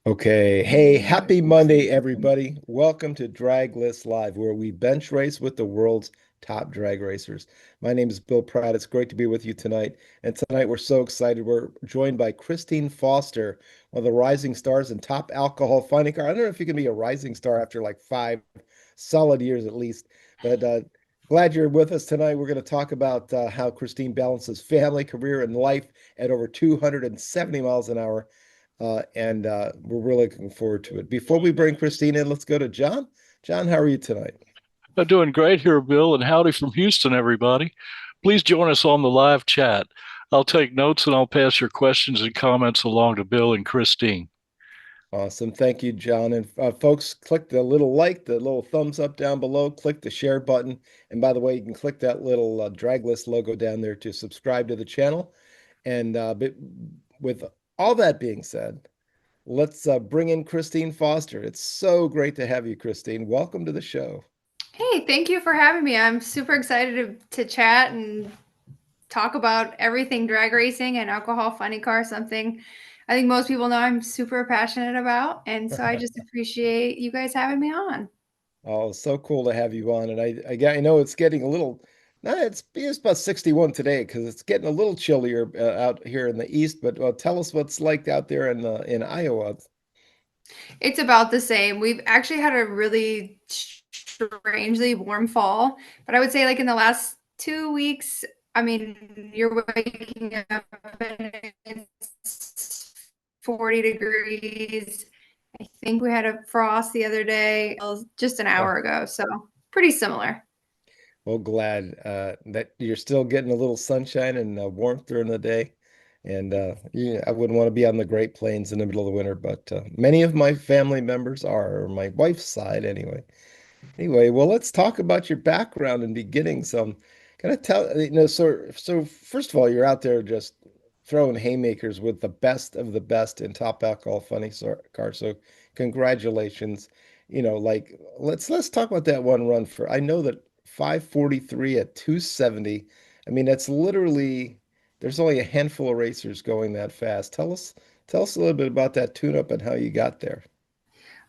Okay. Hey, happy Monday, everybody. Welcome to Draglist Live, where we bench race with the world's top drag racers. My name is Bill Pratt. It's great to be with you tonight. And tonight we're so excited. We're joined by Christine Foster, one of the rising stars and top alcohol finding car. I don't know if you can be a rising star after like 5 solid years at least, but glad you're with us tonight. We're going to talk about how Christine balances family, career, and life at over 270 miles an hour. And we're really looking forward to it. Before we bring Christine in, let's go to John. John, how are you tonight? I'm doing great here, Bill, and howdy from Houston, everybody. Please join us on the live chat. I'll take notes and I'll pass your questions and comments along to Bill and Christine. Awesome. Thank you, John. And folks, click the little like, the little thumbs up down below, click the share button. And by the way, you can click that little Draglist logo down there to subscribe to the channel. And but with all that being said, let's bring in Christine Foster. It's so great to have you, Christine. Welcome to the show. Hey, thank you for having me. I'm super excited to chat and talk about everything drag racing and alcohol funny car, something I think most people know I'm super passionate about. And so I just appreciate you guys having me on. Oh, so cool to have you on. And I know it's getting a little, no, it's about 61 today because it's getting a little chillier out here in the east. But tell us what's like out there in Iowa. It's about the same. We've actually had a really strangely warm fall, but I would say like in the last 2 weeks, I mean, you're waking up and it's 40 degrees. I think we had a frost the other day, just an Oh, hour ago. So pretty similar. well, glad that you're still getting a little sunshine and warmth during the day. And yeah, I wouldn't want to be on the Great Plains in the middle of the winter, but many of my family members are, or my wife's side anyway. Anyway, well, let's talk about your background and beginning. So I'm gonna tell so first of all, you're out there just throwing haymakers with the best of the best in top alcohol cars. So congratulations. Like let's talk about that one run for I know that 543 at 270. I mean, that's literally there's only a handful of racers going that fast. Tell us a little bit about that tune up and how you got there.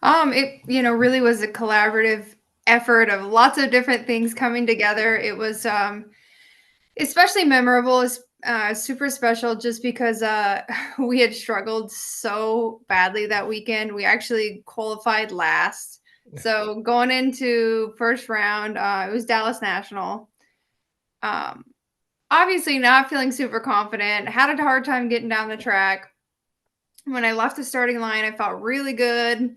It really was a collaborative effort of lots of different things coming together. It was especially memorable, is super special just because we had struggled so badly that weekend. We actually qualified last. So going into first round, it was Dallas National. Um, Obviously not feeling super confident. Had a hard time getting down the track. When I left the starting line, I felt really good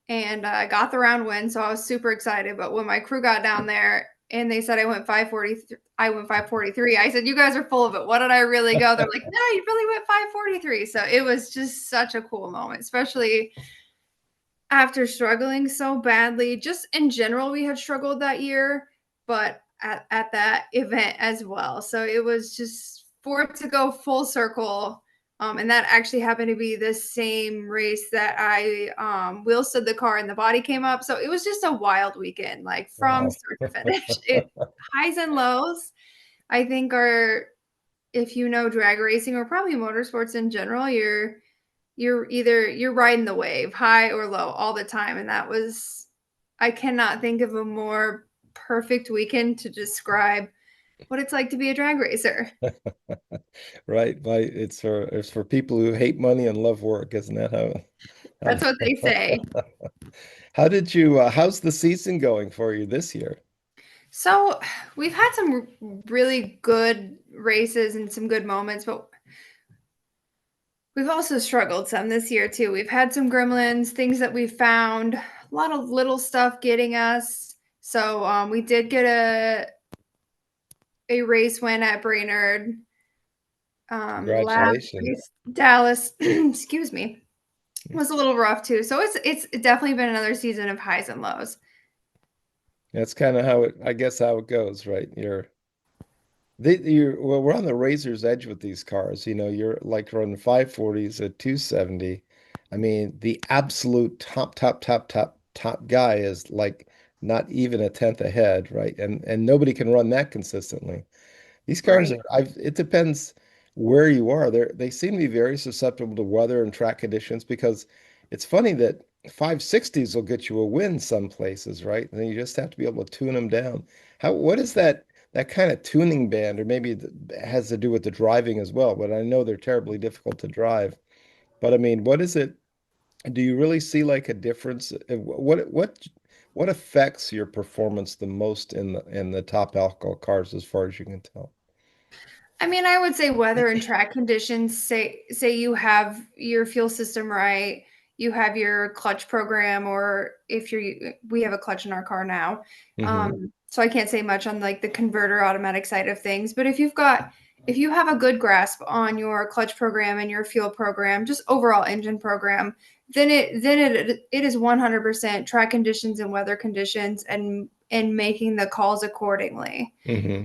and I got the round win, so I was super excited. But when my crew got down there and they said I went 540, I went 543. I said, "You guys are full of it. What did I really go?" They're like, "No, you really went 543." So it was just such a cool moment, especially after struggling so badly. Just in general, we had struggled that year, but at that event as well. So it was just for it to go full circle. And that actually happened to be the same race that I wheel stood the car and the body came up. So it was just a wild weekend, like from Wow. start to finish. It highs and lows, I think, are if you know drag racing or probably motorsports in general, you're riding the wave, high or low, all the time. And that was I cannot think of a more perfect weekend to describe what it's like to be a drag racer. Right. It's for people who hate money and love work, isn't that That's what they say. how's the season going for you this year? So we've had some really good races and some good moments, but we've also struggled some this year too. We've had some gremlins, things that we found, a lot of little stuff getting us. So we did get a race win at Brainerd. Last Congratulations. race, Dallas, excuse me, was a little rough too. So it's definitely been another season of highs and lows. That's kind of I guess how it goes, right? Well, we're on the razor's edge with these cars. You're like running 540s at 270. I mean, the absolute top guy is like not even a tenth ahead, right? And nobody can run that consistently. These cars Right. are, it depends where you are. They seem to be very susceptible to weather and track conditions because it's funny that 560s will get you a win some places, right? And then you just have to be able to tune them down. What is that kind of tuning band, or maybe it has to do with the driving as well, but I know they're terribly difficult to drive. But I mean, what is it? Do you really see like a difference? What affects your performance the most in the top alcohol cars as far as you can tell? I mean, I would say weather and track conditions. Say you have your fuel system right, you have your clutch program, or if we have a clutch in our car now. Hmm. So I can't say much on like the converter automatic side of things, but if you have a good grasp on your clutch program and your fuel program, just overall engine program, then it is 100% track conditions and weather conditions and making the calls accordingly. Hmm.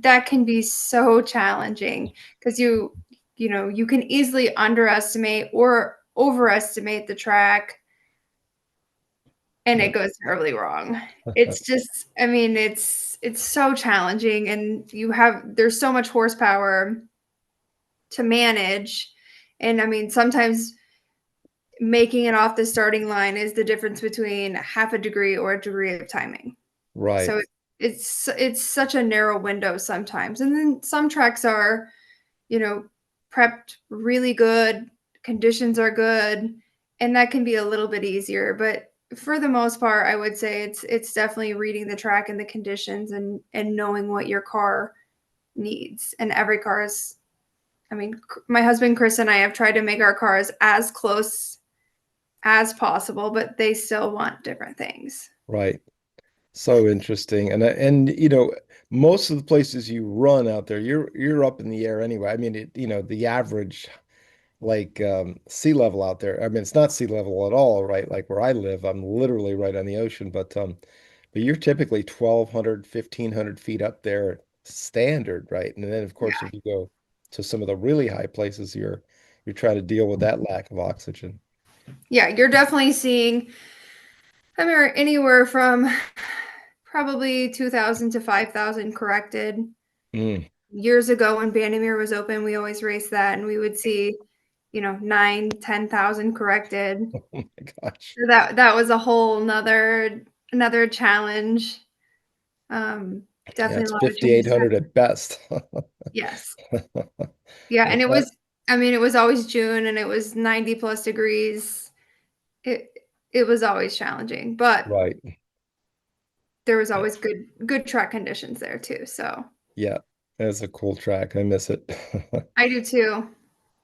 That can be so challenging because you can easily underestimate or overestimate the track and Yeah. it goes terribly wrong. It's just, I mean, it's so challenging and there's so much horsepower to manage. And I mean, sometimes making it off the starting line is the difference between half a degree or a degree of timing. Right. So it's such a narrow window sometimes. And then some tracks are, you know, prepped really good, conditions are good, and that can be a little bit easier. But for the most part, I would say it's definitely reading the track and the conditions and knowing what your car needs. And every car is, I mean, my husband Chris and I have tried to make our cars as close as possible, but they still want different things. Right. So interesting. And most of the places you run out there, you're up in the air anyway. I mean, the average like sea level out there. I mean, it's not sea level at all, right? Like where I live, I'm literally right on the ocean, but you're typically 1,200, 1,500 feet up there standard, right? And then of course Yeah. if you go to some of the really high places, you're trying to deal with that lack of oxygen. Yeah, you're definitely seeing, I mean, anywhere from probably 2,000 to 5,000 corrected. Mm. Years ago when Bandimere was open, we always raced that and we would see, 9, 10,000 corrected. Oh my gosh. So that was a whole another challenge. Um, Yeah, Definitely it's a lot of changes 5,800 happened. at best. Yes. Yeah, Is and it that was, I mean, it was always June and it was 90 plus degrees. It it was always challenging, but right? there was Yeah. always good track conditions there too. So Yeah, that's a cool track. I miss it. I do too.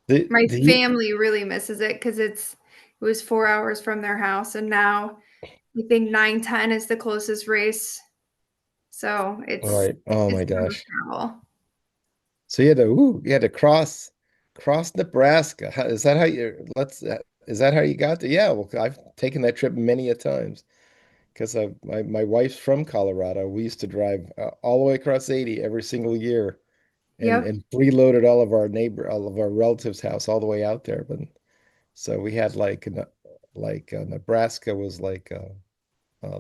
The My the you family really misses it because it was 4 hours from their house, and now I think 9:10 is the closest race. So right. Oh it's my too much gosh. travel. So you had to cross Nebraska. Is that how you is that how you got to? Yeah, well, I've taken that trip many a times because my wife's from Colorado. We used to drive all the way across 80 every single year Yep. and preloaded all of our relatives' house all the way out there. But so we had Nebraska was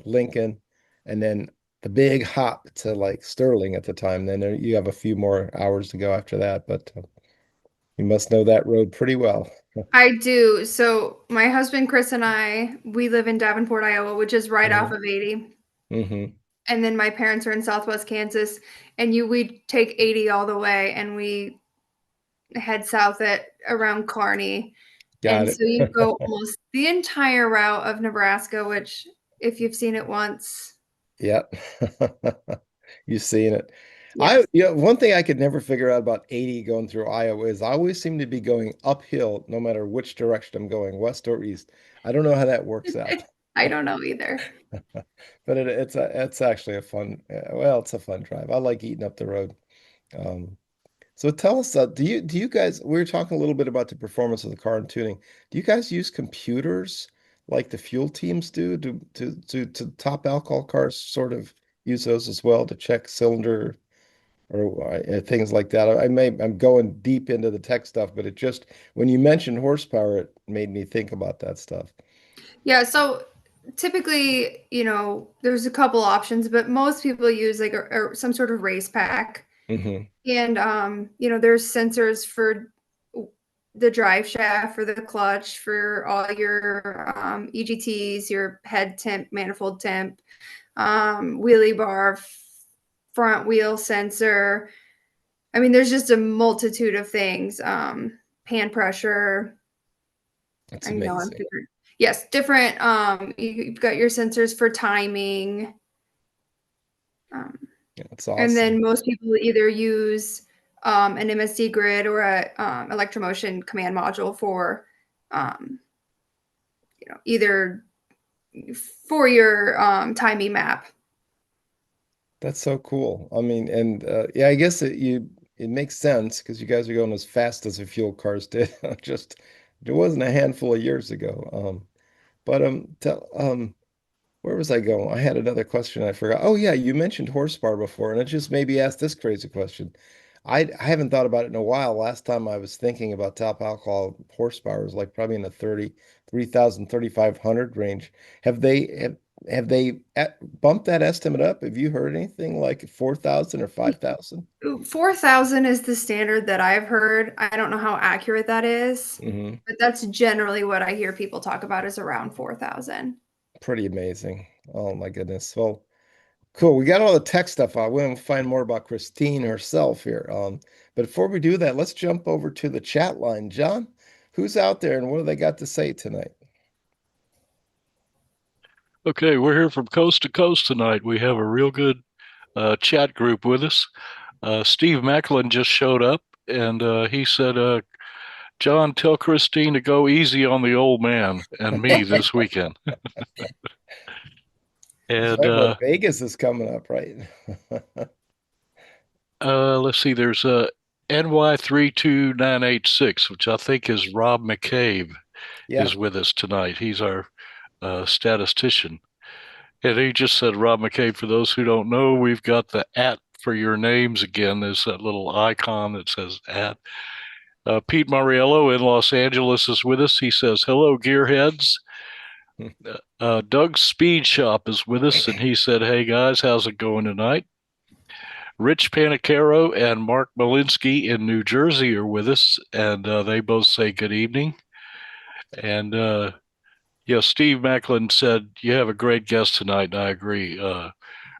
Lincoln, and then the big hop to like Sterling at the time. Then you have a few more hours to go after that, but you must know that road pretty well. I do. So my husband Chris and we live in Davenport, Iowa, which is right off Hmm. of 80. Hmm. And then my parents are in Southwest Kansas, and we take 80 all the way, and we head south at around Kearney. Got And it. so you go almost the entire route of Nebraska, which if you've seen it once, Yep. You've seen it. yes. One thing I could never figure out about 80 going through Iowa is I always seem to be going uphill no matter which direction I'm going, west or east. I don't know how that works out. I don't know either. But it's actually a fun, well, it's a fun drive. I like eating up the road. Um, so tell us, do you guys, we were talking a little bit about the performance of the car and tuning. Do you guys use computers like the fuel teams do to top alcohol cars sort of use those as well to check cylinder or things like that? I'm going deep into the tech stuff, but it just, when you mentioned horsepower, it made me think about that stuff. Yeah, so typically, there's a couple options, but most people use like some sort of race pack. Hmm. And there's sensors for the drive shaft for the clutch, for all your EGTs, your head temp, manifold temp, wheelie bar, front wheel sensor. I mean, there's just a multitude of things. Pan pressure. That's I know I'm amazing. different. Yes, different. You've got your sensors for timing. Yeah, that's And then awesome. most people either use an MSD grid or a electromotion command module for, either for your timing map. That's so cool. I mean, and yeah, I guess it makes sense because you guys are going as fast as the fuel cars did. Just it wasn't a handful of years ago. But where was I going? I had another question I forgot. Oh yeah, you mentioned horsepower before, and it just made me ask this crazy question. I haven't thought about it in a while. Last time I was thinking about top alcohol horsepower was like probably in the 33,000, 3,500 range. Have they have they bumped that estimate up? Have you heard anything like 4,000 or 5,000? 4,000 is the standard that I've heard. I don't know how accurate that is, Hmm. but that's generally what I hear people talk about is around 4,000. Pretty amazing. Oh my goodness. Well, cool. We got all the tech stuff out. We'll find more about Christine herself here. But before we do that, let's jump over to the chat line. John, who's out there and what do they got to say tonight? Okay, we're here from coast to coast tonight. We have a real good chat group with us. Steve Macklin just showed up, and he said, John, tell Christine to go easy on the old man and me this weekend. That's And right. Well, Vegas is coming up, right? let's see, there's a NY32986, which I think is Rob McCabe, Yeah. is with us tonight. He's our statistician. And he just said, Rob McCabe, for those who don't know, we've got the @ for your names again. There's that little icon that says @ Pete Mariello in Los Angeles is with us. He says, hello, gearheads. Doug's Speed Shop is with us, and he said, hey, guys, how's it going tonight? Rich Panicaro and Mark Malinsky in New Jersey are with us, and they both say good evening. And yeah, Steve Macklin said, you have a great guest tonight, and I agree.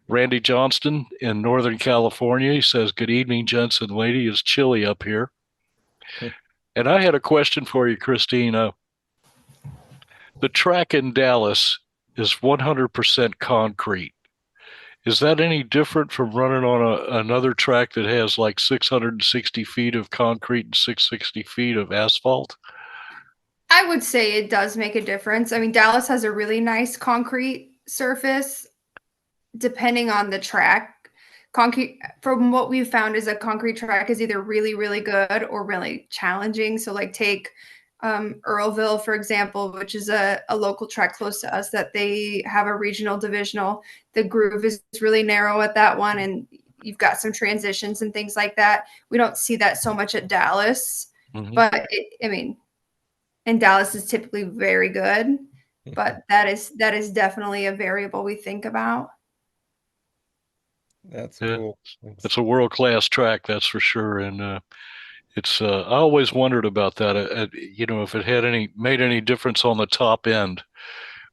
Randy Johnston in Northern California, he says, good evening, gents and lady. It's chilly up here. And I had a question for you, Christina. The track in Dallas is 100% concrete. Is that any different from running on another track that has like 660 feet of concrete and 660 feet of asphalt? I would say it does make a difference. I mean, Dallas has a really nice concrete surface depending on the track. Concrete, from what we've found, is a concrete track is either really, really good or really challenging. So, like, take Earlville, for example, which is a local track close to us that they have a regional divisional. The groove is really narrow at that one, and you've got some transitions and things like that. We don't see that so much at Dallas, but I mean, and Dallas is typically very good, but that is definitely a variable we think about. That's Yeah, cool. it's a world-class track, that's for sure. And it's I always wondered about that. If it had made any difference on the top end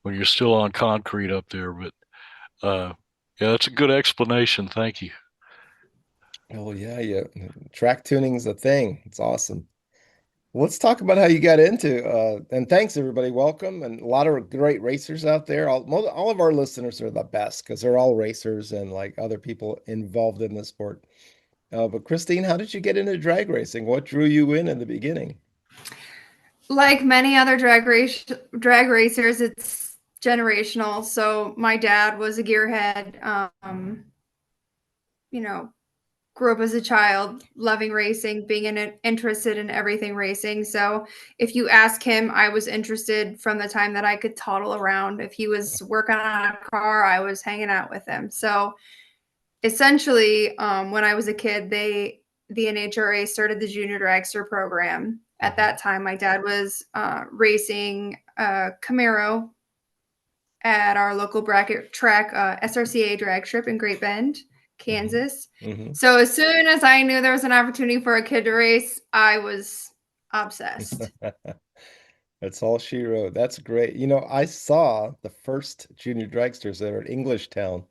when you're still on concrete up there. But yeah, that's a good explanation. Thank you. Oh yeah, yeah. Track tuning's a thing. It's awesome. Let's talk about how you got into and thanks everybody. Welcome and a lot of great racers out there. All of our listeners are the best because they're all racers and like other people involved in the sport. But Christine, how did you get into drag racing? What drew you in the beginning? Like many other drag racers, it's generational. So my dad was a gearhead. You know, grew up as a child, loving racing, being interested in everything racing. So if you ask him, I was interested from the time that I could toddle around. If he was working on a car, I was hanging out with him. So essentially, when I was a kid, the NHRA started the Junior Dragster program. At that time, my dad was racing Camaro at our local bracket track, SRCA drag strip in Great Bend, Kansas. Mm-hmm. So as soon as I knew there was an opportunity for a kid to race, I was obsessed. That's all she wrote. That's great. I saw the first junior dragsters that are at Englishtown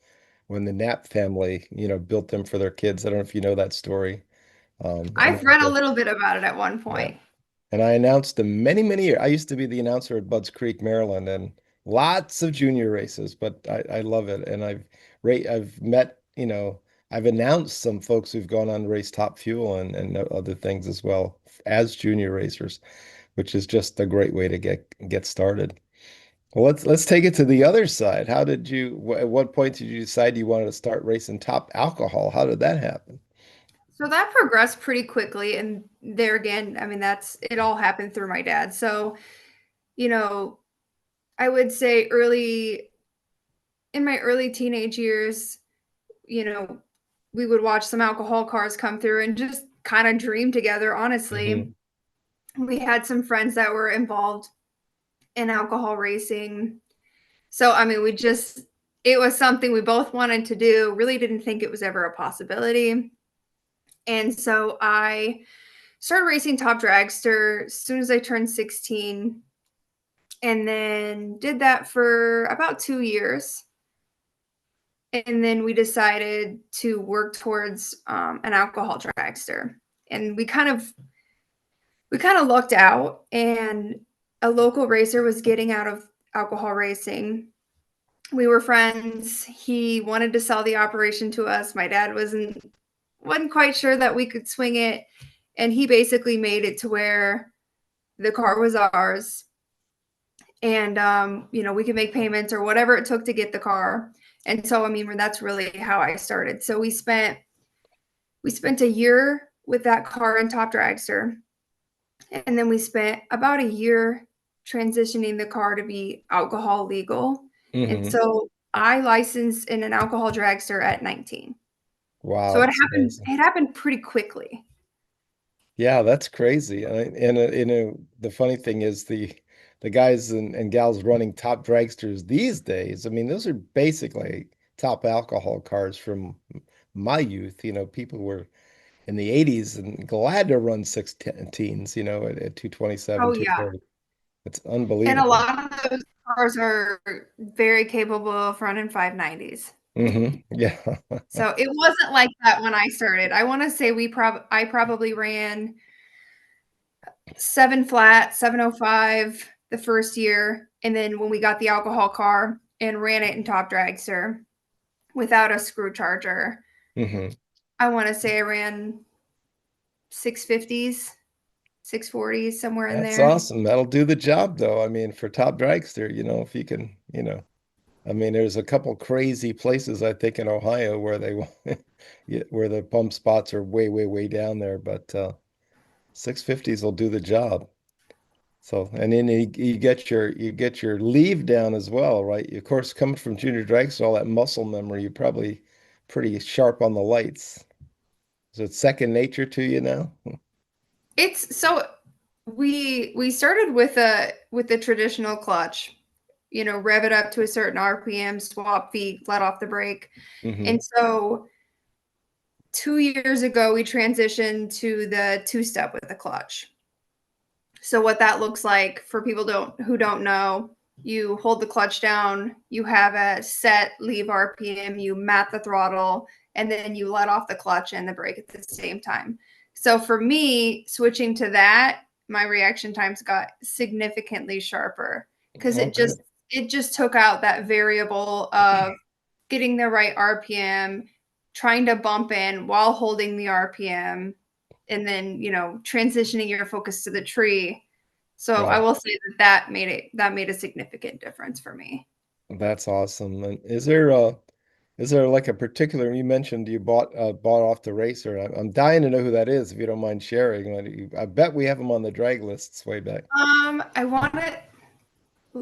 when the Knapp family, built them for their kids. I don't know if you know that story. And I've read a little bit about it at one yeah. point. And I announced them many, many years. I used to be the announcer at Budds Creek, Maryland, and lots of junior races, but I love it. And I've met, I've announced some folks who've gone on to race Top Fuel and other things as well as junior racers, which is just a great way to get started. Well, let's take it to the other side. At what point did you decide you wanted to start racing top alcohol? How did that happen? So that progressed pretty quickly. And there again, I mean, it all happened through my dad. So, you know, I would say in my early teenage years, you know, we would watch some alcohol cars come through and just kind of dream together, honestly. Hmm. We had some friends that were involved in alcohol racing. So, I mean, it was something we both wanted to do, really didn't think it was ever a possibility. And so I started racing Top Dragster as soon as I turned 16, and then did that for about 2 years. And then we decided to work towards an alcohol dragster. And we kind of lucked out, and a local racer was getting out of alcohol racing. We were friends. He wanted to sell the operation to us. My dad wasn't quite sure that we could swing it, and he basically made it to where the car was ours, and we could make payments or whatever it took to get the car. And so, I mean, that's really how I started. So we spent a year with that car in Top Dragster, and then we spent about a year transitioning the car to be alcohol legal. And Hmm. so I licensed in an alcohol dragster at 19. Wow, So it that's happened amazing. it happened pretty quickly. Yeah, that's crazy. The funny thing is the guys and gals running top dragsters these days. I mean, those are basically top alcohol cars from my youth. People were in the 80s and glad to run 610s, at 227, Oh yeah. 230. It's And a unbelievable. lot of those cars are very capable of running 590s. Yeah. So it wasn't like that when I started. I want to say I probably ran 7 flat, 705 the first year. And then when we got the alcohol car and ran it in Top Dragster without a screw charger, Hmm. I want to say I ran 650s, 640s, somewhere in That's there. awesome. That'll do the job though. I mean, for top dragster, if you can, I mean, there's a couple crazy places I think in Ohio where yeah, where the pump spots are way, way, way down there, but 650s will do the job. So, and then you get your leave down as well, right? Of course, coming from junior dragster, all that muscle memory, you're probably pretty sharp on the lights. Is it second nature to you now? It's so we started with a traditional clutch, rev it up to a certain RPM, swap feet, let off the brake. Hmm. And so 2 years ago we transitioned to the two-step with the clutch. So what that looks like for people who don't know, you hold the clutch down, you have a set leave RPM, you mat the throttle, and then you let off the clutch and the brake at the same time. So for me, switching to that, my reaction times got significantly sharper because Oh, good. it just took out that variable of getting the right RPM, trying to bump in while holding the RPM, and then transitioning your focus to the tree. So I Yeah, will say that made a significant difference for me. that's awesome. And is there like a particular, you mentioned you bought off the racer. I'm dying to know who that is, if you don't mind sharing. I bet we have him on the drag lists way back. I want to.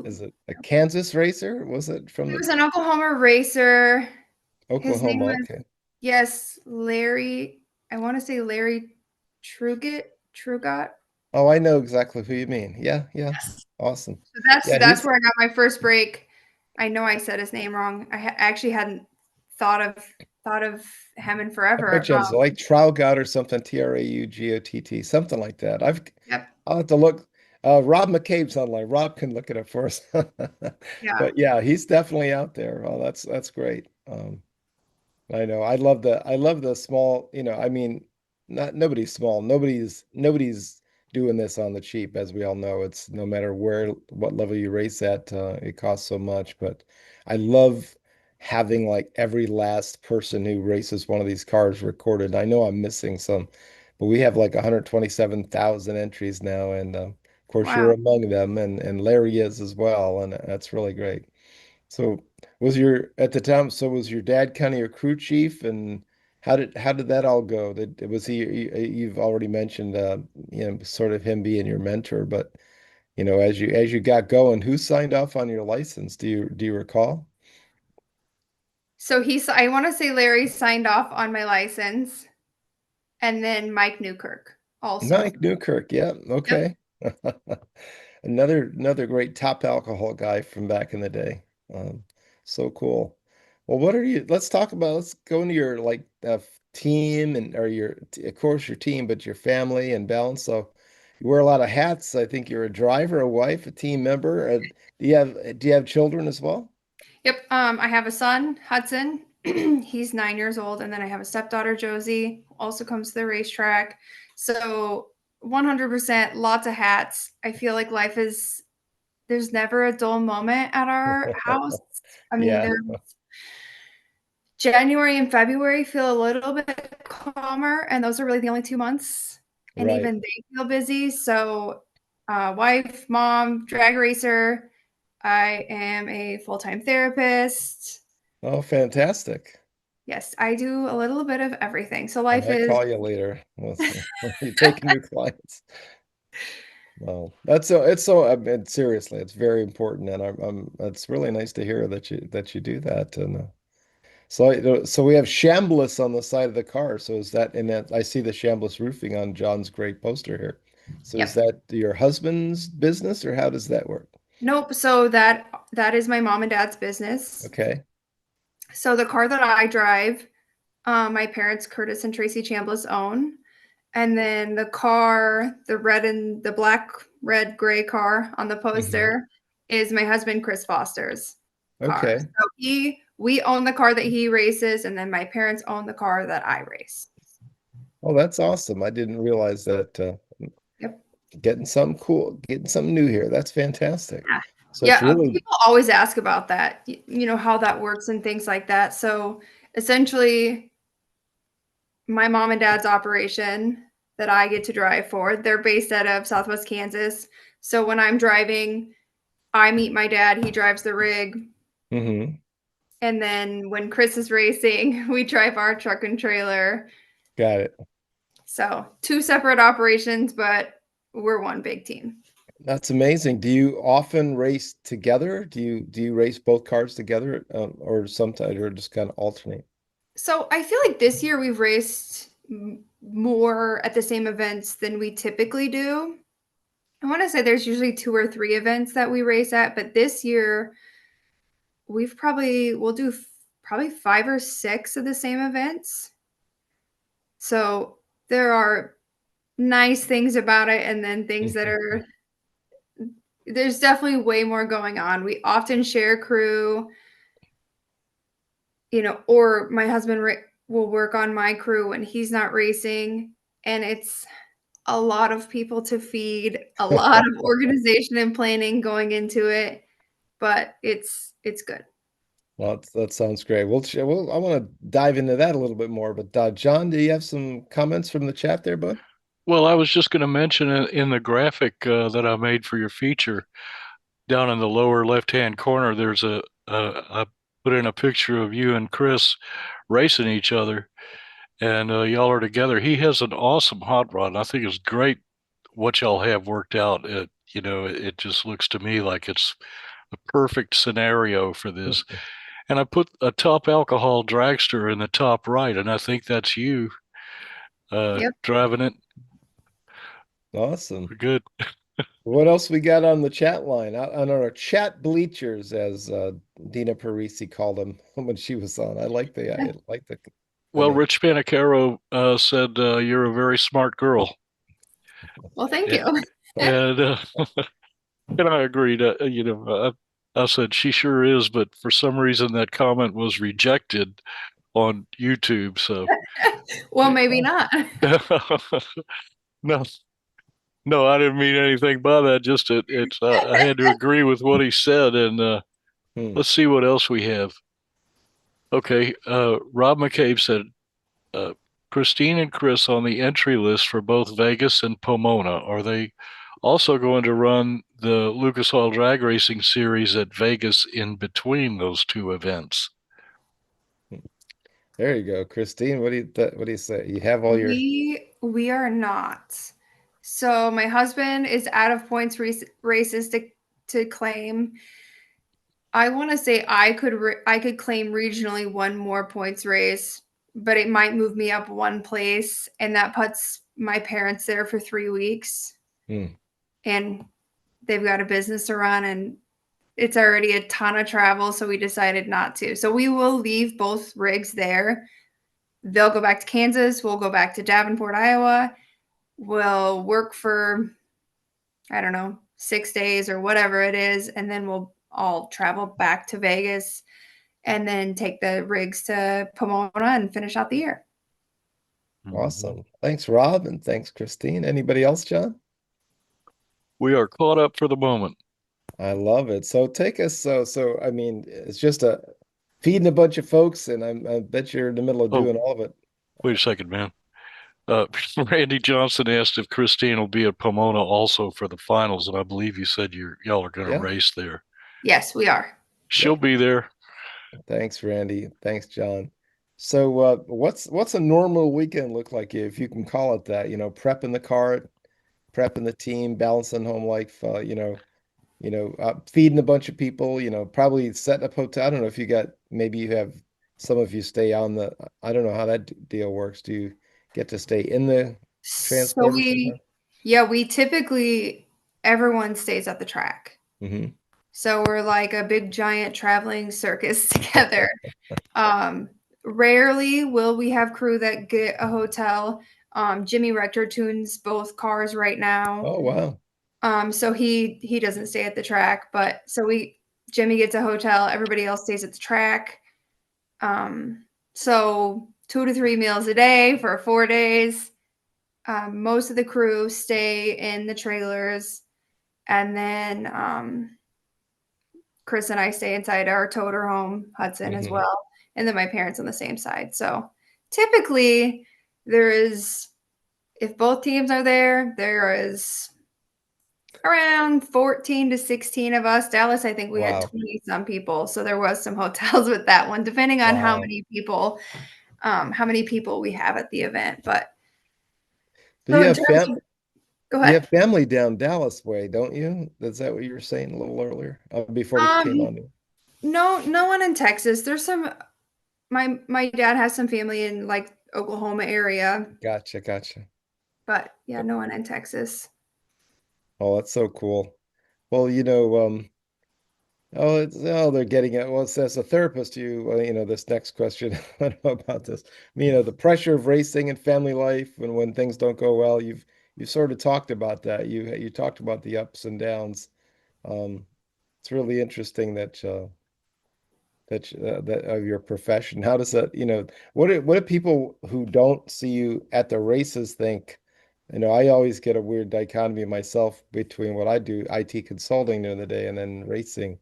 Is it a Kansas racer? Was it from He the was an Oklahoma racer. His name Oklahoma? was, Okay. yes, Larry. I want to say Larry Trugot. Oh, I know exactly who you mean. Yeah, yeah. Awesome. So that's Yeah, that's he's where I got my first break. I know I said his name wrong. Actually hadn't thought of thought of him in I forever. bet you it's like Traugott or something, Traugott, something like that. Yep. I'll have to look. Rob McCabe's online. Rob can look it up for us. Yeah. But yeah, he's definitely out there. Oh, that's great. I know. I love the small, I mean, not nobody's small. Nobody's doing this on the cheap, as we all know. It's no matter what level you race at, it costs so much. But I love having like every last person who races one of these cars recorded. I know I'm missing some, but we have like 127,000 entries now, and of course you're Wow. among them, and Larry is as well, and that's really great. So at the time, so was your dad kind of your crew chief, and how did that all go? Was you've already mentioned sort of him being your mentor, but as you got going, who signed off on your license? Do you recall? So I want to say Larry signed off on my license, and then Mike Newkirk also. Mike Newkirk, yeah, Yep. okay. Another great top alcohol guy from back in the day. Um, so cool. Well, let's go into your like team and or of course your team, but your family and balance. So you wear a lot of hats. I think you're a driver, a wife, a team member. Do you have children as well? Yep. I have a son, Hudson. He's 9 years old, and then I have a stepdaughter, Josie, who also comes to the racetrack. So 100%, lots of hats. I feel like there's never a dull moment at our house. I mean, Yeah, there's January and February feel a little bit calmer, and those are really the only 2 months, and right. even they feel busy. So, wife, mom, drag racer. I am a full-time therapist. Oh, fantastic. Yes, I do a little bit of everything. So I life might is call you later. You take new clients. Well, seriously, it's very important, and it's really nice to hear that you do that. And so we have Shambliss on the side of the car. So is that and that I see the Shambliss roofing on John's great poster here. So is yep. that your husband's business, or how does that work? Nope. So that is my mom and dad's business. Okay. So the car that I drive, my parents, Curtis and Tracy Chambliss, own. And then the car, the red and the black, red, gray car on the Hmm. poster is my husband Chris Foster's car. Okay. So we own the car that he races, and then my parents own the car that I race. Well, that's awesome. I didn't realize that. Yep. Getting something cool, getting something new here. That's fantastic. Yeah. So Yeah. it's really, People always ask about that, how that works and things like that. So essentially, my mom and dad's operation that I get to drive for, they're based out of Southwest Kansas. So when I'm driving, I meet my dad, he drives the rig. hmm And then when Chris is racing, we drive our truck and trailer. got it. So two separate operations, but we're one big team. That's amazing. Do you often race together? Do you race both cars together, or sometimes, or just kind of alternate? So I feel like this year we've raced more at the same events than we typically do. I want to say there's usually 2 or 3 events that we race at, but this year we'll do probably 5 or 6 of the same events. So there are nice things about it, and then things that are there's definitely way more going on. We often share crew, or my husband will work on my crew when he's not racing, and it's a lot of people to feed, a lot of organization and planning going into it, but it's good. Well, that sounds great. I want to dive into that a little bit more. But John, do you have some comments from the chat there, bud? Well, I was just going to mention in the graphic that I made for your feature, down in the lower left-hand corner, I put in a picture of you and Chris racing each other, and y'all are together. He has an awesome hot rod, and I think it's great what y'all have worked out. It just looks to me like it's the perfect scenario for this. And I put a top alcohol dragster in the top right, and I think that's you Yep. driving it. Awesome. Good. What else we got on the chat line? On our chat bleachers, as Dina Parisi called them when she was on. I Well, know. Rich Panicaro said you're a very smart girl. Well, thank And, you. And and I agreed. I said she sure is, but for some reason that comment was rejected on YouTube. So Well, maybe not. no, no, I didn't mean anything by that. Just it's I had to agree with what he said. And Hmm. let's see what else we have. Okay, Rob McCabe said uh, Christine and Chris on the entry list for both Vegas and Pomona. Are they also going to run the Lucas Oil Drag Racing Series at Vegas in between those two events? There you go, Christine. What do you say? You have all your We are not. So my husband is out of points races to claim. I want to say I could claim regionally one more points race, but it might move me up one place, and that puts my parents there for 3 weeks, hmm. and they've got a business to run, and it's already a ton of travel, so we decided not to. So we will leave both rigs there. They'll go back to Kansas. We'll go back to Davenport, Iowa. We'll work for, I don't know, 6 days or whatever it is, and then we'll all travel back to Vegas and then take the rigs to Pomona and finish out the year. Awesome. Thanks, Rob, and thanks, Christine. Anybody else, John? We are caught up for the moment. I love it. So take us. So I mean, it's just a feeding a bunch of folks, and I bet you're in the middle of Oh, doing all of it. wait a second, man. Randy Johnson asked if Christine will be at Pomona also for the finals, and I believe you said y'all are going to Yeah. race there. Yes, we are. She'll Yep. be there. Thanks, Randy. Thanks, John. So what's a normal weekend look like, if you can call it that? Prepping the car, prepping the team, balancing home life, feeding a bunch of people, probably setting up hotel. I don't know if maybe you have some of you stay on I don't know how that deal works. Do you get to stay in the So transporter sometimes? we typically, everyone stays at the track. Mm-hmm. So we're like a big giant traveling circus together. Rarely will we have crew that get a hotel. Jimmy Rector tunes both cars right now. Oh, wow. So he doesn't stay at the track, but so Jimmy gets a hotel, everybody else stays at the track. So 2 to 3 meals a day for 4 days. Most of the crew stay in the trailers, and then Chris and I stay inside our toter home, Hudson, as Mm-hmm. well, and then my parents on the same side. So typically, there is, if both teams are there, there is around 14 to 16 of us. Dallas, I think we had Wow. 20 some people. So there was some hotels with that one, depending on Wow. how many people we have at the event. But But so in terms of, go you ahead. have family down Dallas way, don't you? Is that what you were saying a little earlier, before we came Um, on? no one in Texas. There's some, my dad has some family in like Oklahoma area, Gotcha, gotcha. but yeah, no one in Texas. Oh, that's so cool. Well, they're getting it. Well, as a therapist, this next question I don't know about this. The pressure of racing and family life, and when things don't go well, you've sort of talked about that. You talked about the ups and downs. Um, it's really interesting that of your profession. How does that, what do people who don't see you at the races think? I always get a weird dichotomy myself between what I do, IT consulting during the day, and then racing,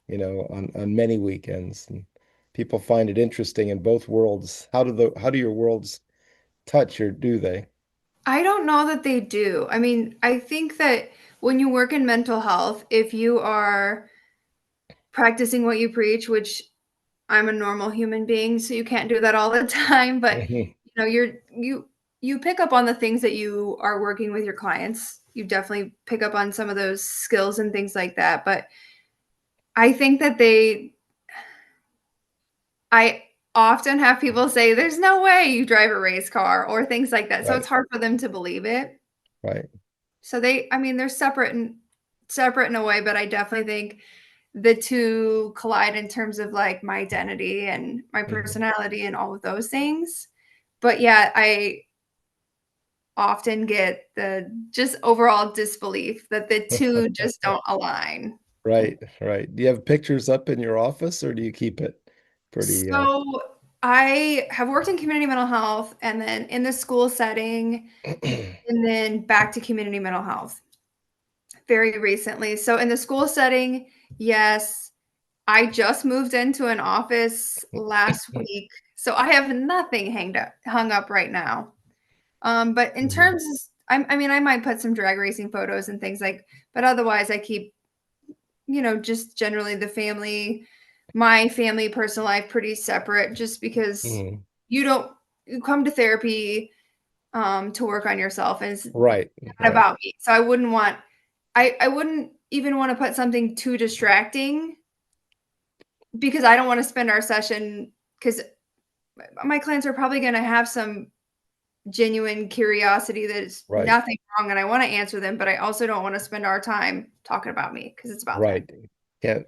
on many weekends. And people find it interesting in both worlds. How do your worlds touch, or do they? I don't know that they do. I mean, I think that when you work in mental health, if you are practicing what you preach, which I'm a normal human being, so you can't do that all the time, but Mhm. you pick up on the things that you are working with your clients. You definitely pick up on some of those skills and things like that, but I think that I often have people say there's no way you drive a race car or things like that. So it's Right, hard for them to believe it. right. So I mean, they're separate in a way, but I definitely think the two collide in terms of like my identity and my Mhm. personality and all of those things. But yeah, often get the just overall disbelief that the two just don't align. Right, right. Do you have pictures up in your office or do you keep it pretty So I have worked in community mental health and then in the school setting and then back to community mental health very recently. So in the school setting, yes, I just moved into an office last week. So I have nothing hung up right now. But in Mhm. terms of, I mean, I might put some drag racing photos and things like, but otherwise I keep, just generally my family personal life pretty separate just because Mhm. you come to therapy to work on yourself and it's Right, not right, about me. So I wouldn't even want to put something too distracting because I don't want to spend our session because my clients are probably going to have some genuine curiosity that is right, nothing wrong and I want to answer them, but I also don't want to spend our time talking about me because it's about them. right. Can't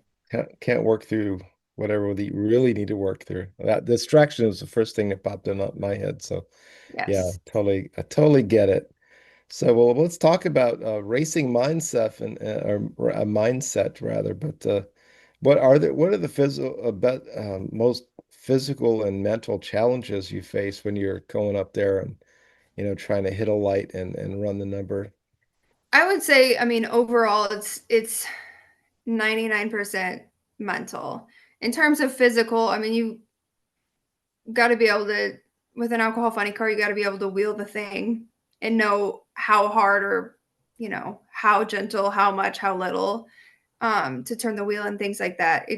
can't work through whatever you really need to work through. That distraction is the first thing that popped in my head. So yeah, Yes. I totally get it. So well, let's talk about racing mindset and or a mindset rather. But what are the physical most physical and mental challenges you face when you're going up there and trying to hit a light and run the number? I would say, I mean, overall it's 99% mental. In terms of physical, I mean, you got to be able to with an alcohol funny car, you got to be able to wheel the thing and know how hard or, how gentle, how much, how little to turn the wheel and things like that.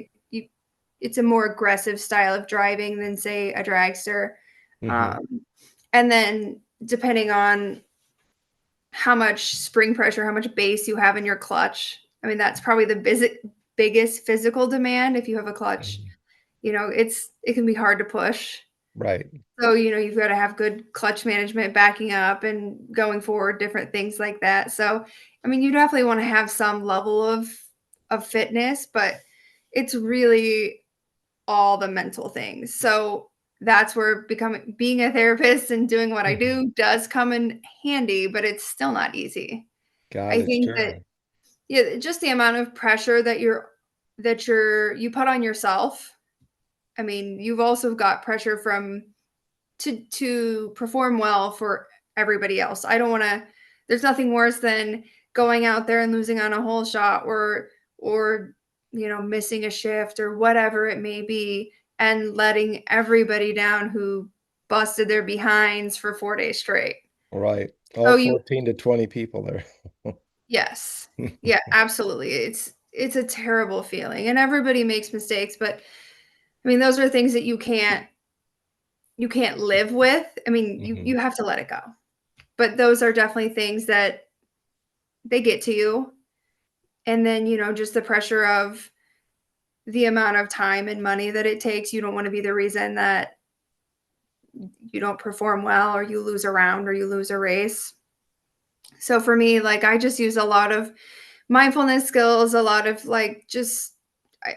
It's a more aggressive style of driving than say a dragster. Hmm. Um, and then depending on how much spring pressure, how much bass you have in your clutch. I mean, that's probably the biggest physical demand. If you have a clutch, it can be hard to push. Right. So, you've got to have good clutch management backing up and going forward, different things like that. So, I mean, you definitely want to have some level of fitness, but it's really all the mental things. So that's where being a therapist and doing what I Mhm. do does come in handy, but it's still not easy. Got I it. think that Sure. yeah, just the amount of pressure you put on yourself. I mean, you've also got pressure from to perform well for everybody else. I don't want to there's nothing worse than going out there and losing on a hole shot or missing a shift or whatever it may be and letting everybody down who busted their behinds for 4 days straight. Right. All So you 14 to 20 people there. yes. Yeah, absolutely. It's a terrible feeling and everybody makes mistakes, but I mean those are things that you can't live with. I mean, you Hmm. you have to let it go. But those are definitely things that they get to you. And then, just the pressure of the amount of time and money that it takes. You don't want to be the reason that you don't perform well or you lose a round or you lose a race. So for me, like I just use a lot of mindfulness skills, a lot of like just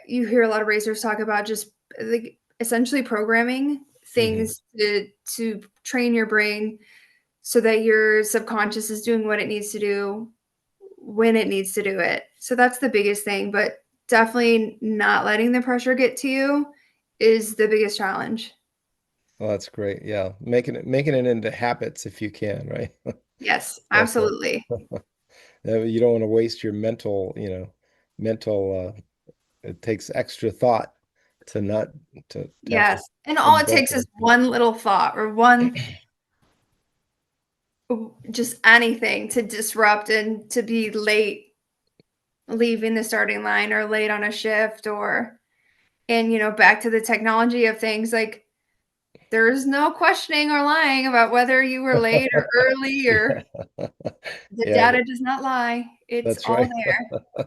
you hear a lot of racers talk about just like essentially programming Hmm. things to train your brain so that your subconscious is doing what it needs to do when it needs to do it. So that's the biggest thing, but definitely not letting the pressure get to you is the biggest challenge. Well, that's great. Yeah. Making it into habits if you can, right? Yes, That's it. absolutely. You don't want to waste your mental it takes extra thought to not to have to Yes. And all it indulge takes in is it. one little thought or just anything to disrupt and to be late leaving the starting line or late on a shift and back to the technology of things like there's no questioning or lying about whether you were late or early or Yeah. the Yeah, data does not lie. It's that's all right. there.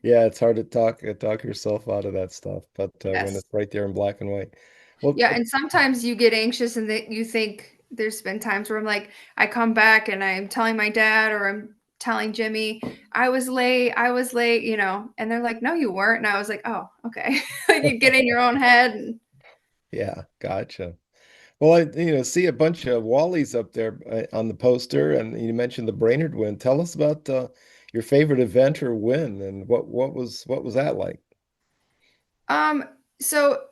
Yeah, it's hard to talk yourself out of that stuff, but when Yes. it's right there in black and white. Well, Yeah, and sometimes you get anxious and that you think there's been times where I'm like, I come back and I'm telling my dad or I'm telling Jimmy, I was late, and they're like, no, you weren't. And I was like, oh, okay. Like you get in your own head and yeah, gotcha. Well, I see a bunch of Wallies up there on the poster, and you mentioned the Brainerd win. Tell us about your favorite event or win, and what was that like? Um, so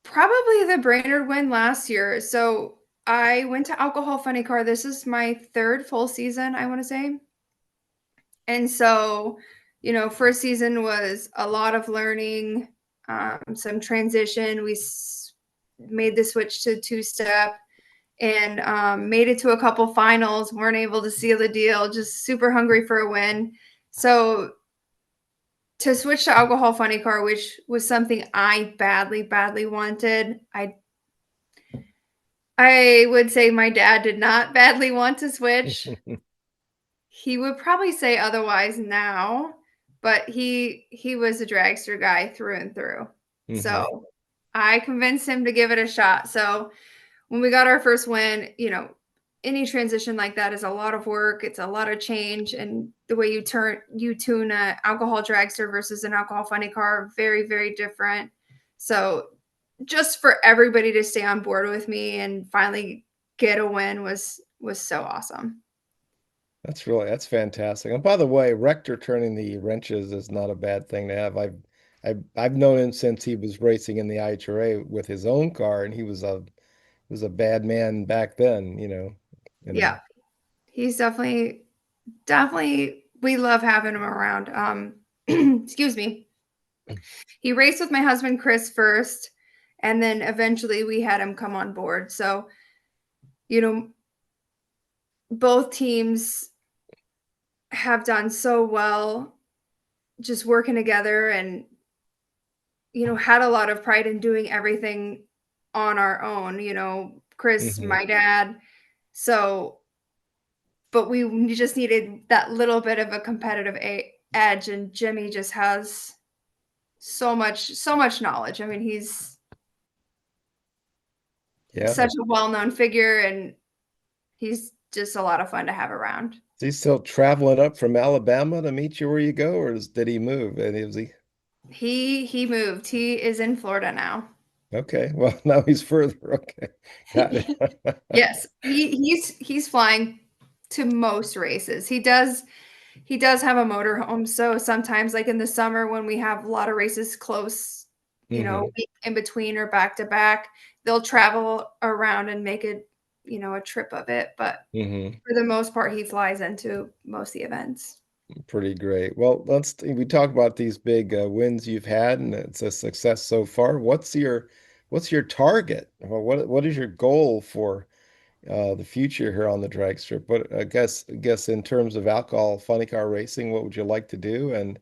probably the Brainerd win last year. So I went to Alcohol Funny Car. This is my third full season, I want to say. And so, first season was a lot of learning, some transition. Made the switch to two-step and made it to a couple finals, weren't able to seal the deal, just super hungry for a win. So to switch to Alcohol Funny Car, which was something I badly, badly wanted, I would say my dad did not badly want to switch. He would probably say otherwise now, but he was a dragster guy through and through. Hmm. So I convinced him to give it a shot. So when we got our first win, any transition like that is a lot of work. It's a lot of change, and the way you tune a alcohol dragster versus an alcohol funny car, very, very different. So just for everybody to stay on board with me and finally get a win was so awesome. That's fantastic. And by the way, Rector turning the wrenches is not a bad thing to have. I've known him since he was racing in the IHRA with his own car, and he was a bad man back then, Yeah, and he's definitely we love having him around. Excuse me. He raced with my husband Chris first, and then eventually we had him come on board. So, you know, both teams have done so well just working together and had a lot of pride in doing everything on our own, Chris, Mhm. my dad. So, but we just needed that little bit of a competitive edge, and Jimmy just has so much knowledge. I mean, he's Yeah. such a well-known figure, and he's just a lot of fun to have around. Is he still traveling up from Alabama to meet you where you go, or did he move? And is he He moved. He is in Florida now. okay? Well, now he's further. Okay, got it. Yes, he's flying to most races. He does have a motorhome, so sometimes, like in the summer when we have a lot of races close, Hmm. week in between or back to back, they'll travel around and make it, a trip of it. But Hmm. for the most part, he flies into most of the events. Pretty great. Well, we talk about these big wins you've had, and it's a success so far. What's your target? Well, what is your goal for the future here on the drag strip? What I guess in terms of alcohol funny car racing, what would you like to do? And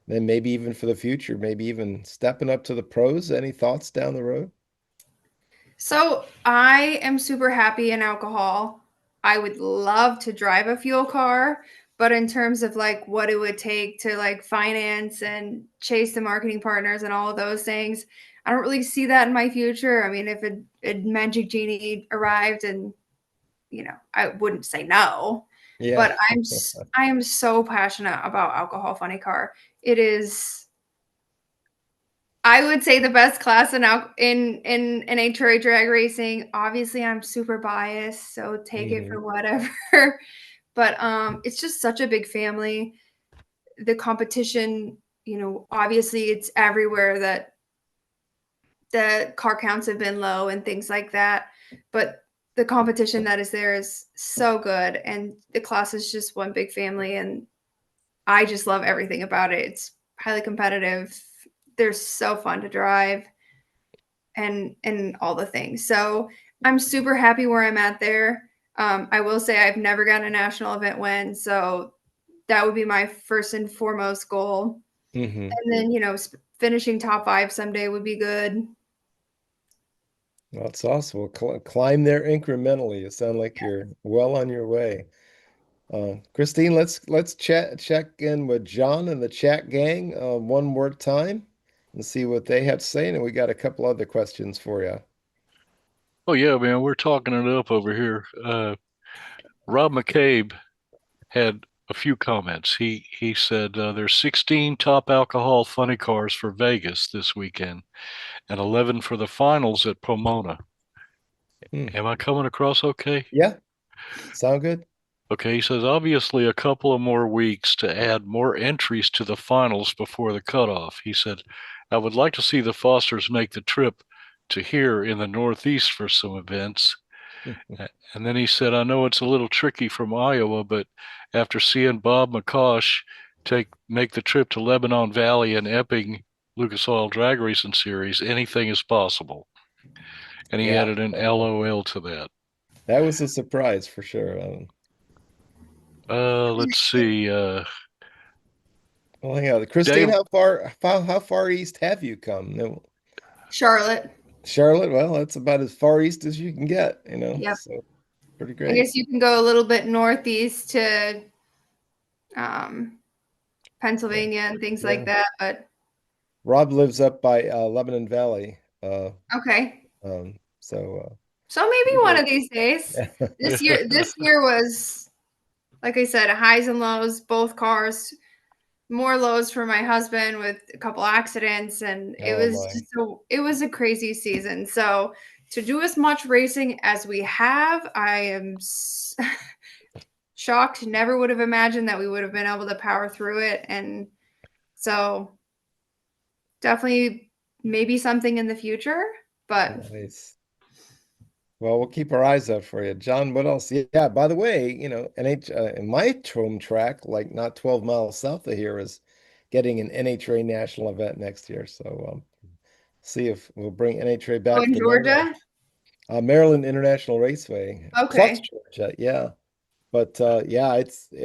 then maybe even for the future, maybe even stepping up to the pros. Any thoughts down the road? So I am super happy in alcohol. I would love to drive a fuel car, but in terms of like what it would take to like finance and chase the marketing partners and all of those things, I don't really see that in my future. I mean, if a magic genie arrived and I wouldn't say no, Yeah. but I am so passionate about alcohol funny car. It is, I would say, the best class in NHRA drag racing. Obviously, I'm super biased, so take it Hmm. for whatever. But it's just such a big family. The competition, obviously, it's everywhere that the car counts have been low and things like that. But the competition that is there is so good, and the class is just one big family, and I just love everything about it. It's highly competitive. They're so fun to drive and all the things. So I'm super happy where I'm at there. I will say I've never gotten a national event win, so that would be my first and foremost goal. Hmm. And then finishing top 5 someday would be good. That's awesome. We'll climb there incrementally. You sound like you're well on your way. Christine, let's check in with John and the chat gang one more time and see what they have to say. And we got a couple other questions for you. Oh yeah, man, we're talking it up over here. Rob McCabe had a few comments. He said there's 16 top alcohol funny cars for Vegas this weekend and 11 for the finals at Pomona. Am I coming across okay? Yeah, sound good? Okay, he says obviously a couple of more weeks to add more entries to the finals before the cutoff. He said, I would like to see the Fosters make the trip to here in the Northeast for some events. And then he said, I know it's a little tricky from Iowa, but after seeing Bob McCosh make the trip to Lebanon Valley and Epping Lucas Oil Drag Racing Series, anything is possible. And he Yeah, added an LOL to that. that was a surprise for sure. Let's see. Well, hang on, Christine, Dave, how far east have you come? No, Charlotte. Charlotte, well, that's about as far east as you can get, Yep. so pretty I great. guess you can go a little bit northeast to um, Yeah, Pennsylvania and things like yeah. that. But Rob lives up by Lebanon Valley, okay, so so maybe pretty one great. of these days. yeah, This year was, like I said, highs and lows, both cars. More lows for my husband with a couple accidents, and Oh my. it was a crazy season. So to do as much racing as we have, I am shocked. Never would have imagined that we would have been able to power through it, and so definitely maybe something in the future. But Nice. Well, we'll keep our eyes out for you. John, what else? Yeah, by the way, in my home track, like not 12 miles south of here, is getting an NHRA national event next year. So see if we'll bring NHRA oh, back in to the Maryland, Georgia, Maryland International Raceway, plus okay. Georgia. Yeah. But yeah,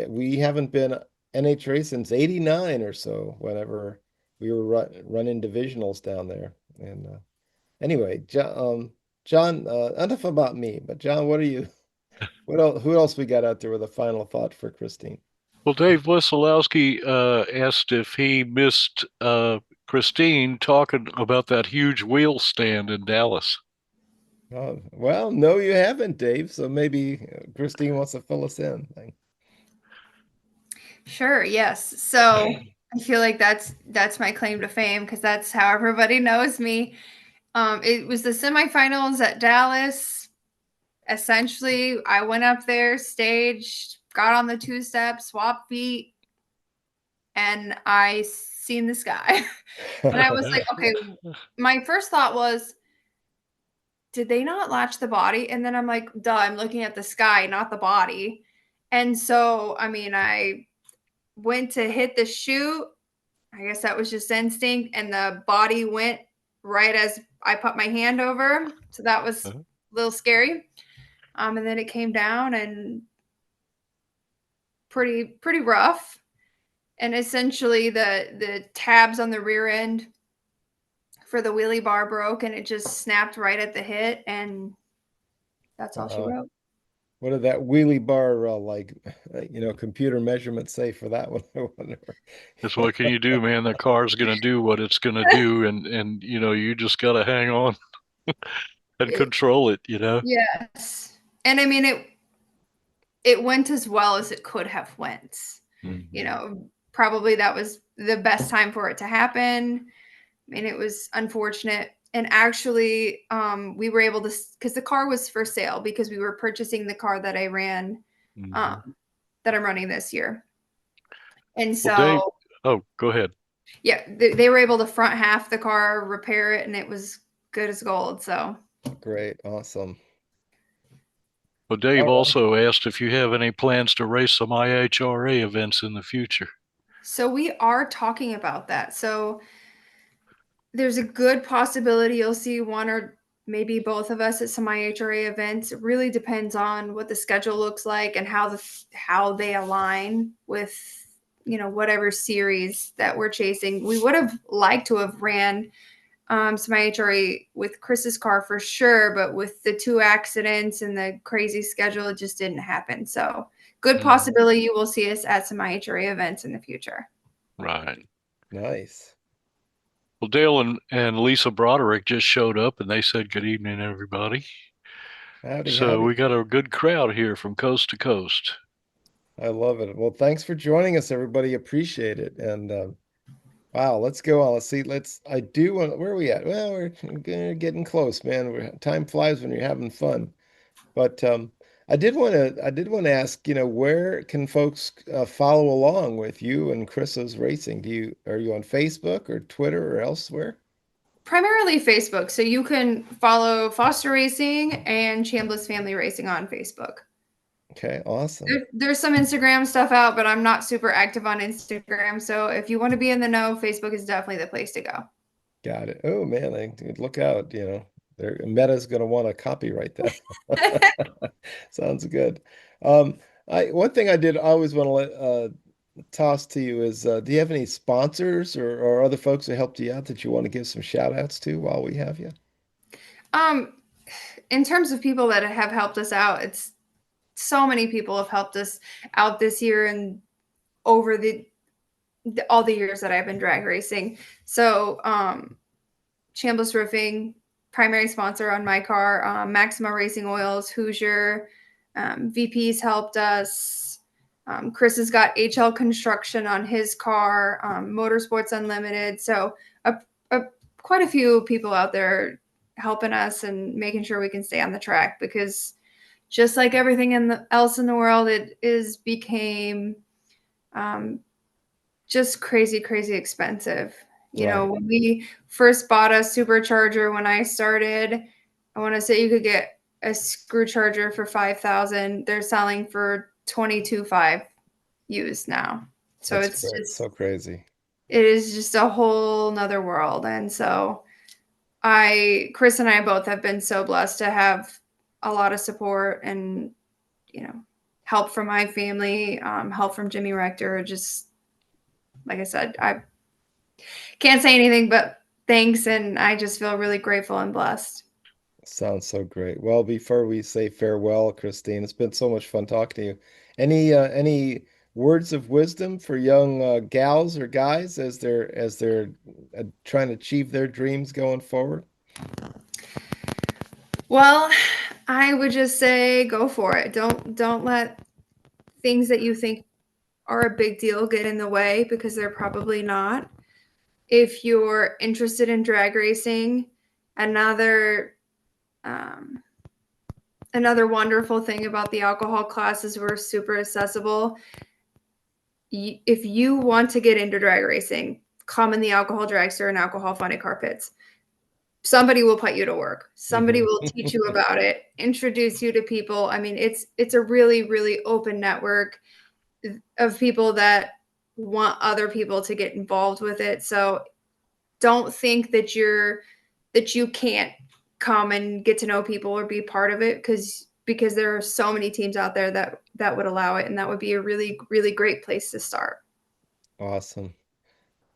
we haven't been NHRA since '89 or so, whenever we were running divisionals down there. And anyway, John, enough about me, but John, what are you? Who else we got out there with a final thought for Christine? well, Dave Wesolowski asked if he missed Christine talking about that huge wheel stand in Dallas. Well, no, you haven't, Dave. So maybe Christine wants to fill us in. Sure, yes. So I feel like that's my claim to fame because that's how everybody knows me. It was the semifinals at Dallas. Essentially, I went up there, staged, got on the two steps, swapped feet, and I seen the sky. And I was like, okay, my first thought was, did they not latch the body? And then I'm like, duh, I'm looking at the sky, not the body. And so, I mean, I went to hit the chute. I guess that was just instinct, and the body went right as I put my hand over. So that was a little scary. And then it came down and pretty rough. And essentially the tabs on the rear end for the wheelie bar broke and it just snapped right at the hit, and that's all she uh, wrote. what did that wheelie bar computer measurement say for that one? I wonder. That's what can you do, man? The car's gonna do what it's gonna do, and you just gotta hang on and It, control it. yes. And I mean it went as well as it could have went. You Mhm. know, probably that was the best time for it to happen. I mean, it was unfortunate. And actually, we were able to, because the car was for sale, because we were purchasing the car that I ran, Mhm. um, that I'm running this year. And Well, Dave, so, oh, go ahead. yeah, they were able to front half the car, repair it, and it was good as gold. So, Great, awesome. Well, Dave All right. also asked if you have any plans to race some IHRA events in the future. so we are talking about that. So there's a good possibility you'll see one or maybe both of us at some IHRA events. It really depends on what the schedule looks like and how they align with whatever series that we're chasing. We would have liked to have ran some IHRA with Chris's car for sure, but with the two accidents and the crazy schedule, it just didn't happen. So good Mhm. possibility you will see us at some IHRA events in the future. Right. Nice. Well, Dale and Lisa Broderick just showed up and they said, good evening, everybody. Howdy, So howdy. we got a good crowd here from coast to coast. I love it. Well, thanks for joining us, everybody. Appreciate it. And Wow, let's go on. Let's see. I do want, where are we at? Well, we're getting close, man. Time flies when you're having fun. But I did want to ask, where can folks follow along with you and Chris's racing? Are you on Facebook or Twitter or elsewhere? Primarily Facebook, so you can follow Foster Racing and Chambliss Family Racing on Facebook. Okay, awesome. There's some Instagram stuff out, but I'm not super active on Instagram. So if you want to be in the know, Facebook is definitely the place to go. Got it. Oh man, look out, Meta's gonna want to copyright that. Sounds good. Um, one thing I did always want to toss to you is do you have any sponsors or other folks who helped you out that you want to give some shout outs to while we have you? Um, in terms of people that have helped us out, it's so many people have helped us out this year and over all the years that I've been drag racing. So, Chambliss Roofing, primary sponsor on my car, Maxima Racing Oils, Hoosier, VP's helped us. Chris has got HL Construction on his car, Motorsports Unlimited. So, a, a, quite a few people out there helping us and making sure we can stay on the track because just like everything else in the world, it is became um, just crazy, crazy expensive. You Right. know, when we first bought a supercharger when I started, I want to say you could get a screw charger for 5,000. They're selling for 22.5 used now. So That's it's great. just So crazy. it is just a whole nother world. And so Chris and I both have been so blessed to have a lot of support and, you know, help from my family, help from Jimmy Rector. Just like I said, I can't say anything but thanks. And I just feel really grateful and blessed. Sounds so great. Well, before we say farewell, Christine, it's been so much fun talking to you. Any words of wisdom for young gals or guys as they're trying to achieve their dreams going forward? Well, I would just say go for it. Don't let things that you think are a big deal get in the way because they're probably not. If you're interested in drag racing, another um, another wonderful thing about the alcohol classes we're super accessible. If you want to get into drag racing, come in the alcohol dragster and alcohol funny carpets. Somebody will put you to work. Somebody Hmm. will teach you about it, introduce you to people. I mean, it's a really, really open network of people that want other people to get involved with it. So don't think that you can't come and get to know people or be part of it because there are so many teams out there that would allow it, and that would be a really, really great place to start. Awesome.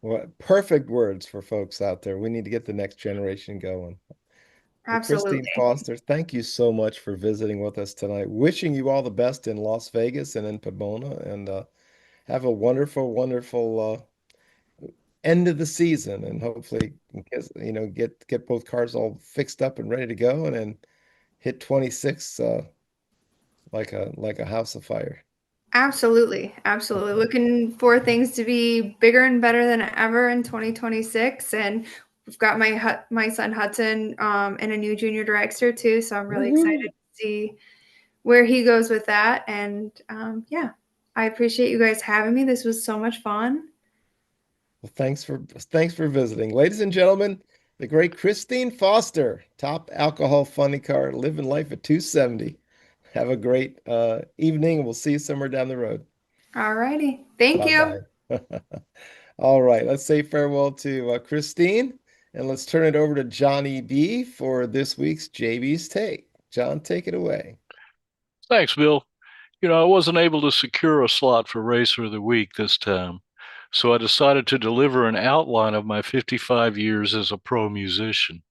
What perfect words for folks out there. We need to get the next generation going. Well, Christine Absolutely. Foster, thank you so much for visiting with us tonight. Wishing you all the best in Las Vegas and in Pomona, and have a wonderful, wonderful end of the season, and hopefully, get both cars all fixed up and ready to go, and then hit 26 like a house of fire. Absolutely. Absolutely. Looking for things to be bigger and better than ever in 2026. And we've got my son Hudson and a new junior dragster too. So I'm really excited Woohoo! to see where he goes with that. And yeah, I appreciate you guys having me. This was so much fun. Well, thanks for visiting, ladies and gentlemen. The great Christine Foster, top alcohol funny car, living life at 270. Have a great evening. We'll see you somewhere down the road. All righty. Thank Bye you. bye. All right, let's say farewell to Christine, and let's turn it over to Johnny B for this week's JB's Take. John, take it away. Thanks, Bill. I wasn't able to secure a slot for Racer of the Week this time, so I decided to deliver an outline of my 55 years as a pro musician.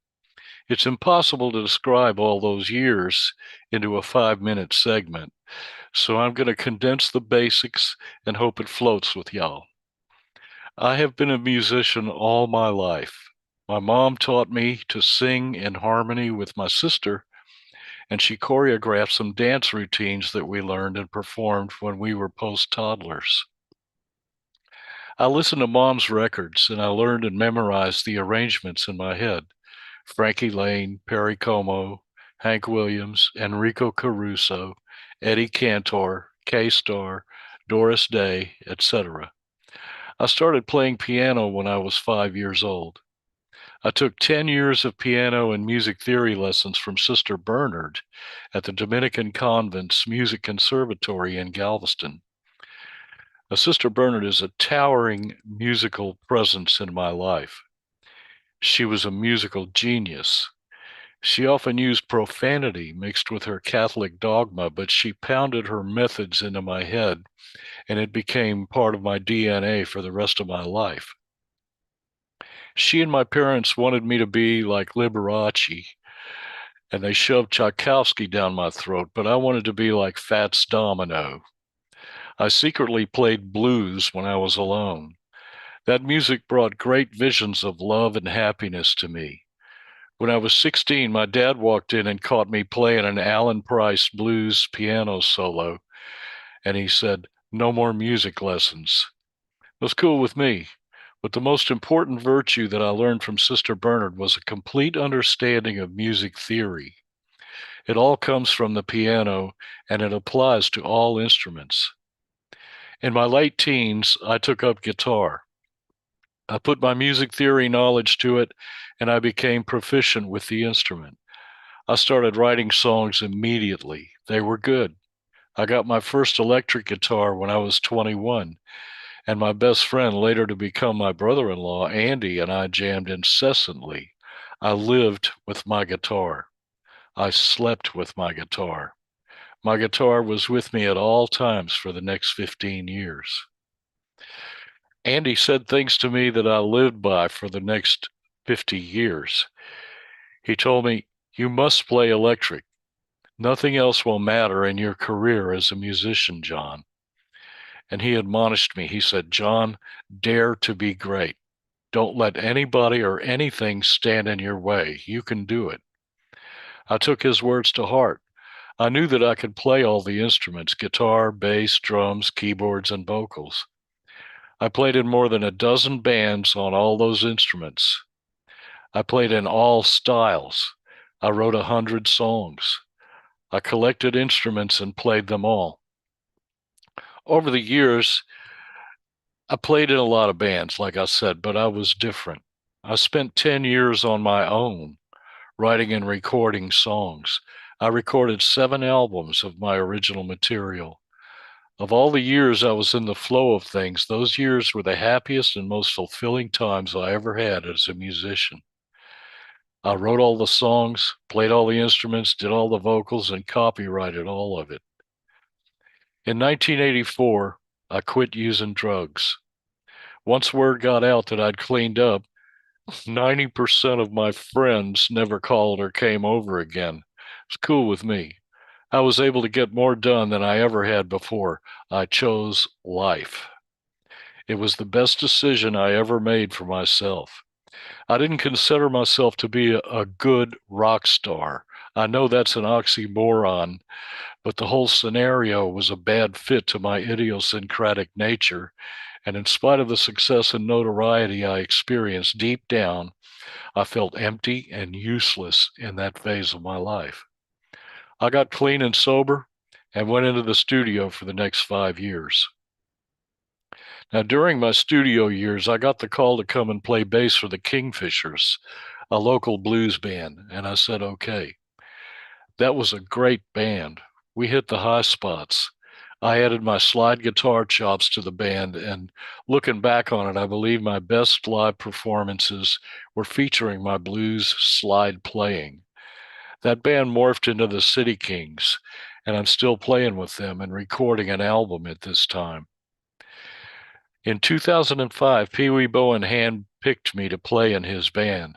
It's impossible to describe all those years into a 5-minute segment, so I'm going to condense the basics and hope it floats with y'all. I have been a musician all my life. My mom taught me to sing in harmony with my sister, and she choreographed some dance routines that we learned and performed when we were post toddlers. I listened to Mom's records and I learned and memorized the arrangements in my head. Frankie Lane, Perry Como, Hank Williams, Enrico Caruso, Eddie Cantor, K-Star, Doris Day, etc. I started playing piano when I was 5 years old. I took 10 years of piano and music theory lessons from Sister Brainerd at the Dominican Convent's Music Conservatory in Galveston. Now, Sister Brainerd is a towering musical presence in my life. She was a musical genius. She often used profanity mixed with her Catholic dogma, but she pounded her methods into my head, and it became part of my DNA for the rest of my life. She and my parents wanted me to be like Liberace, and they shoved Tchaikovsky down my throat, but I wanted to be like Fats Domino. I secretly played blues when I was alone. That music brought great visions of love and happiness to me. When I was 16, my dad walked in and caught me playing an Alan Price blues piano solo, and he said, "No more music lessons." It was cool with me, but the most important virtue that I learned from Sister Brainerd was a complete understanding of music theory. It all comes from the piano, and it applies to all instruments. In my late teens, I took up guitar. I put my music theory knowledge to it, and I became proficient with the instrument. I started writing songs immediately. They were good. I got my first electric guitar when I was 21, and my best friend, later to become my brother-in-law, Andy, and I jammed incessantly. I lived with my guitar. I slept with my guitar. My guitar was with me at all times for the next 15 years. Andy said things to me that I lived by for the next 50 years. He told me, "You must play electric. Nothing else will matter in your career as a musician, John." And he admonished me. He said, "John, dare to be great. Don't let anybody or anything stand in your way. You can do it." I took his words to heart. I knew that I could play all the instruments: guitar, bass, drums, keyboards, and vocals. I played in more than a dozen bands on all those instruments. I played in all styles. I wrote 100 songs. I collected instruments and played them all. Over the years, I played in a lot of bands, like I said, but I was different. I spent 10 years on my own, writing and recording songs. I recorded 7 albums of my original material. Of all the years I was in the flow of things, those years were the happiest and most fulfilling times I ever had as a musician. I wrote all the songs, played all the instruments, did all the vocals, and copyrighted all of it. In 1984, I quit using drugs. Once word got out that I'd cleaned up, 90% of my friends never called or came over again. It's cool with me. I was able to get more done than I ever had before. I chose life. It was the best decision I ever made for myself. I didn't consider myself to be a good rock star. I know that's an oxymoron, but the whole scenario was a bad fit to my idiosyncratic nature. And in spite of the success and notoriety I experienced deep down, I felt empty and useless in that phase of my life. I got clean and sober and went into the studio for the next 5 years. Now, during my studio years, I got the call to come and play bass for the Kingfishers, a local blues band, and I said, okay. That was a great band. We hit the high spots. I added my slide guitar chops to the band, and looking back on it, I believe my best live performances were featuring my blues slide playing. That band morphed into the City Kings, and I'm still playing with them and recording an album at this time. In 2005, Pee Wee Bowen handpicked me to play in his band.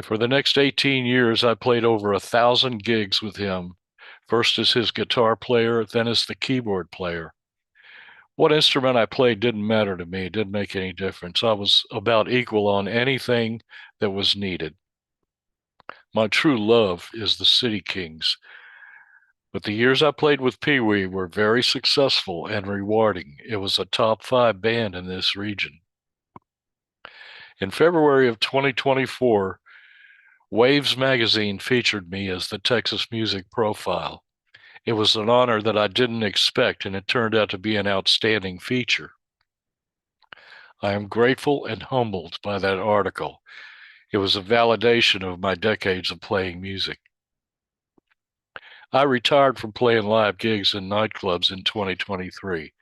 For the next 18 years, I played over 1,000 gigs with him, first as his guitar player, then as the keyboard player. What instrument I played didn't matter to me. It didn't make any difference. I was about equal on anything that was needed. My true love is the City Kings. But the years I played with Pee Wee were very successful and rewarding. It was a top 5 band in this region. In February of 2024, Waves magazine featured me as the Texas Music Profile. It was an honor that I didn't expect, and it turned out to be an outstanding feature. I am grateful and humbled by that article. It was a validation of my decades of playing music. I retired from playing live gigs in nightclubs in 2023.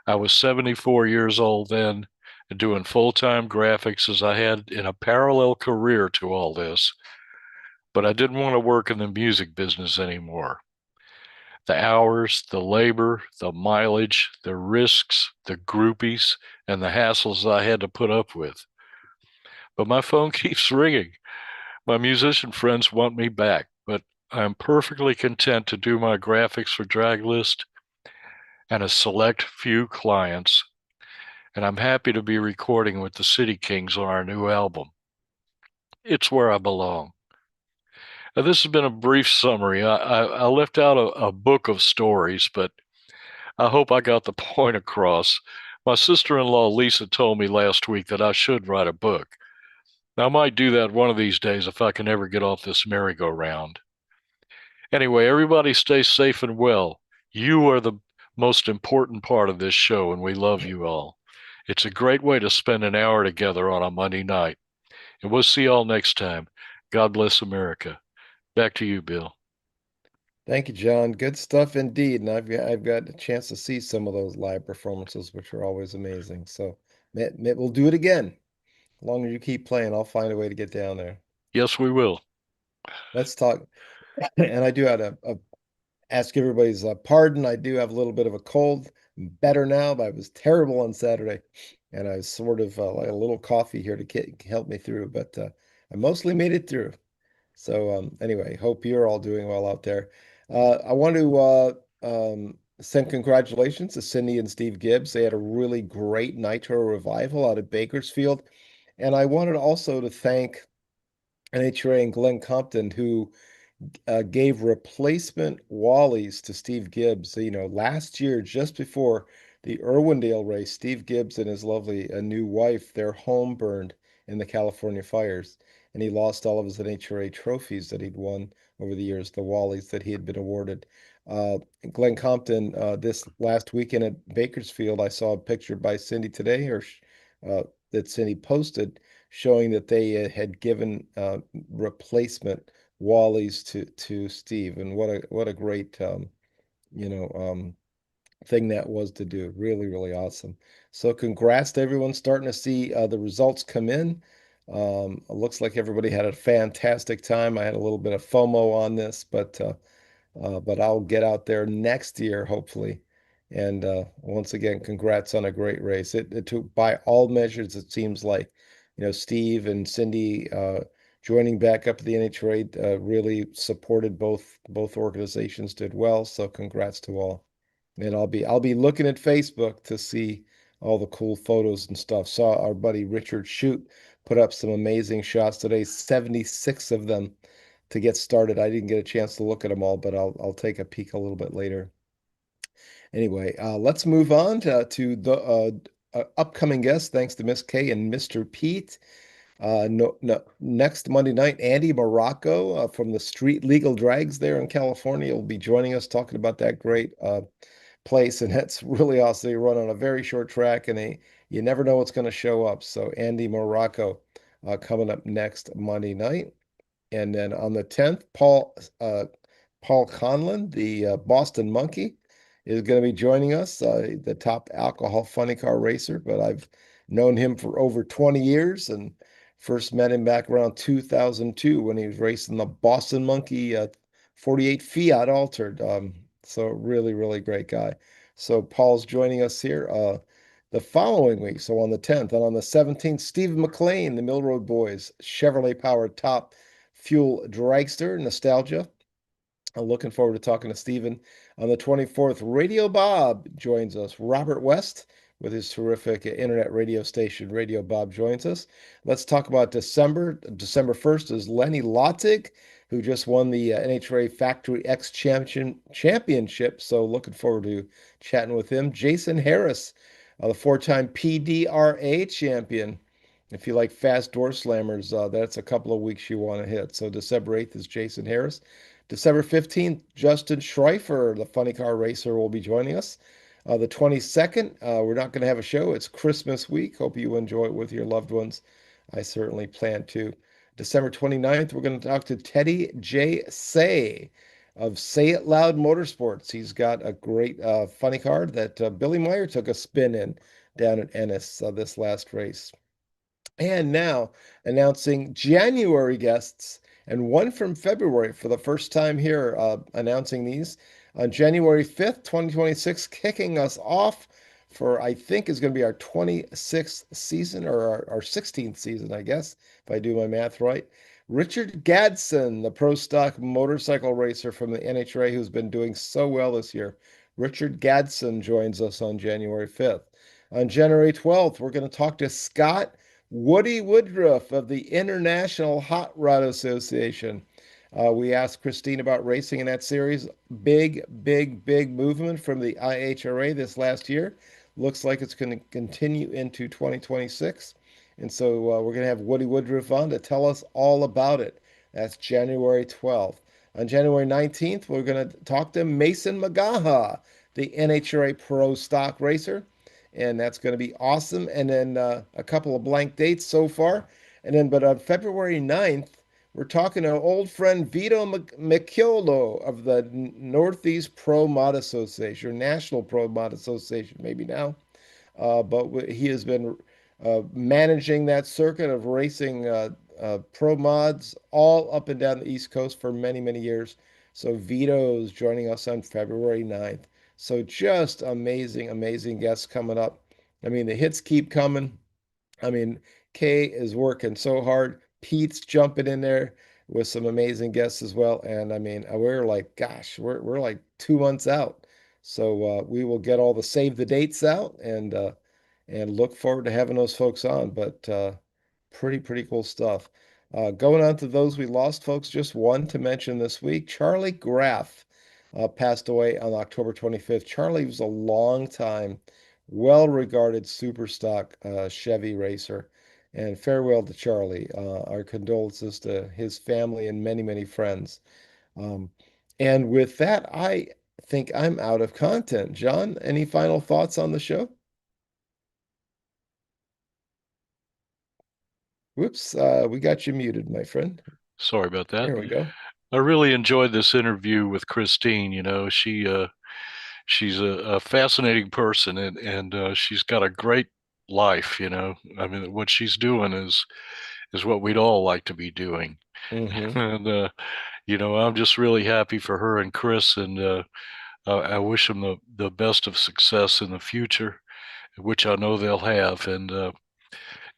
I was 74 years old then and doing full-time graphics as I had in a parallel career to all this, but I didn't want to work in the music business anymore. The hours, the labor, the mileage, the risks, the groupies, and the hassles I had to put up with. But my phone keeps ringing. My musician friends want me back, but I'm perfectly content to do my graphics for Draglist and a select few clients, and I'm happy to be recording with the City Kings on our new album. It's where I belong. Now, this has been a brief summary. I left out a book of stories, but I hope I got the point across. My sister-in-law Lisa told me last week that I should write a book. I might do that one of these days if I can ever get off this merry-go-round. Anyway, everybody stay safe and well. You are the most important part of this show, and we love you all. It's a great way to spend an hour together on a Monday night. And we'll see you all next time. God bless America. Back to you, Bill. Thank you, John. Good stuff indeed. And I've got a chance to see some of those live performances, which are always amazing. So we'll do it again. As long as you keep playing, I'll find a way to get down there. Yes, we will. Let's talk. And I do have to ask everybody's pardon. I do have a little bit of a cold. I'm better now, but I was terrible on Saturday. And I was sort of like a little coffee here to help me through. But I mostly made it through. So anyway, hope you're all doing well out there. I want to send congratulations to Cindy and Steve Gibbs. They had a really great Nitro revival out of Bakersfield. And I wanted also to thank NHRA and Glenn Compton, who gave replacement Wallies to Steve Gibbs. You know, last year, just before the Irwindale race, Steve Gibbs and his lovely new wife, their home burned in the California fires. And he lost all of his NHRA trophies that he'd won over the years, the Wallies that he had been awarded. Uh, Glenn Compton, this last weekend at Bakersfield, I saw a picture by Cindy today, or that Cindy posted, showing that they had given replacement Wally's to Steve, and what a great thing that was to do. Really, really awesome. So congrats to everyone starting to see the results come in. It looks like everybody had a fantastic time. I had a little bit of FOMO on this, but I'll get out there next year, hopefully. And once again, congrats on a great race. It took, by all measures, it seems like, Steve and Cindy joining back up to the NHRA really supported both organizations, did well. So congrats to all. And I'll be looking at Facebook to see all the cool photos and stuff. Saw our buddy Richard Shute put up some amazing shots today, 76 of them to get started. I didn't get a chance to look at them all, but I'll take a peek a little bit later. Anyway, let's move on to the upcoming guests. Thanks to Miss K and Mr. Pete. No, no, next Monday night, Andy Morocco from the Street Legal Drags there in California will be joining us talking about that great place, and that's really awesome. They run on a very short track, and you never know what's going to show up. So Andy Morocco coming up next Monday night. And then on the 10th, Paul Conlon, the Boston Monkey, is going to be joining us, the top alcohol funny car racer. But I've known him for over 20 years and first met him back around 2002 when he was racing the Boston Monkey 48 Fiat Altered. So really, really great guy. So Paul's joining us here the following week. So on the 10th and on the 17th, Stephen McLean, the Mill Road Boys, Chevrolet powered top fuel dragster, nostalgia. I'm looking forward to talking to Stephen. On the 24th, Radio Bob joins us. Robert West with his terrific internet radio station, Radio Bob, joins us. Let's talk about December. December 1st is Lenny Lotzig, who just won the NHRA Factory X Championship. So looking forward to chatting with him. Jason Harris, the four-time PDRA champion. If you like fast door slammers, that's a couple of weeks you want to hit. So December 8th is Jason Harris. December 15th, Justin Schreifer, the funny car racer, will be joining us. The 22nd, we're not going to have a show. It's Christmas week. Hope you enjoy it with your loved ones. I certainly plan to. December 29th, we're going to talk to Teddy J. Say of Say It Loud Motorsports. He's got a great funny car that Billy Meyer took a spin in down at Ennis this last race. And now announcing January guests and one from February for the first time here, announcing these on January 5th, 2026, kicking us off for I think is going to be our 26th season or our 16th season, I guess, if I do my math right. Richard Gadsden, the pro stock motorcycle racer from the NHRA who's been doing so well this year. Richard Gadsden joins us on January 5th. On January 12th, we're going to talk to Scott Woody Woodruff of the International Hot Rod Association. We asked Christine about racing in that series. Big, big, big movement from the IHRA this last year. Looks like it's going to continue into 2026. And so we're going to have Woody Woodruff on to tell us all about it. That's January 12th. On January 19th, we're going to talk to Mason Magaha, the NHRA Pro Stock Racer, and that's going to be awesome. And then a couple of blank dates so far. But on February 9th, we're talking to old friend Vito Micchiolo of the Northeast Pro Mod Association, or National Pro Mod Association, maybe now. But he has been managing that circuit of racing pro mods all up and down the East Coast for many, many years. So Vito is joining us on February 9th. So just amazing, amazing guests coming up. I mean, the hits keep coming. I mean, Kay is working so hard. Pete's jumping in there with some amazing guests as well. And I mean, we're like, gosh, we're like 2 months out. So we will get all the save the dates out and look forward to having those folks on. But pretty cool stuff. Going on to those we lost, folks, just one to mention this week. Charlie Graff passed away on October 25th. Charlie was a long time, well-regarded super stock Chevy racer. And farewell to Charlie. Our condolences to his family and many, many friends. Um, and with that, I think I'm out of content. John, any final thoughts on the show? Whoops, we got you muted, my friend. Sorry about that. Here we go. I really enjoyed this interview with Christine. She's a fascinating person, and she's got a great life. I mean, what she's doing is what we'd all like to be doing. Mm-hmm. And I'm just really happy for her and Chris, and I wish them the best of success in the future, which I know they'll have. And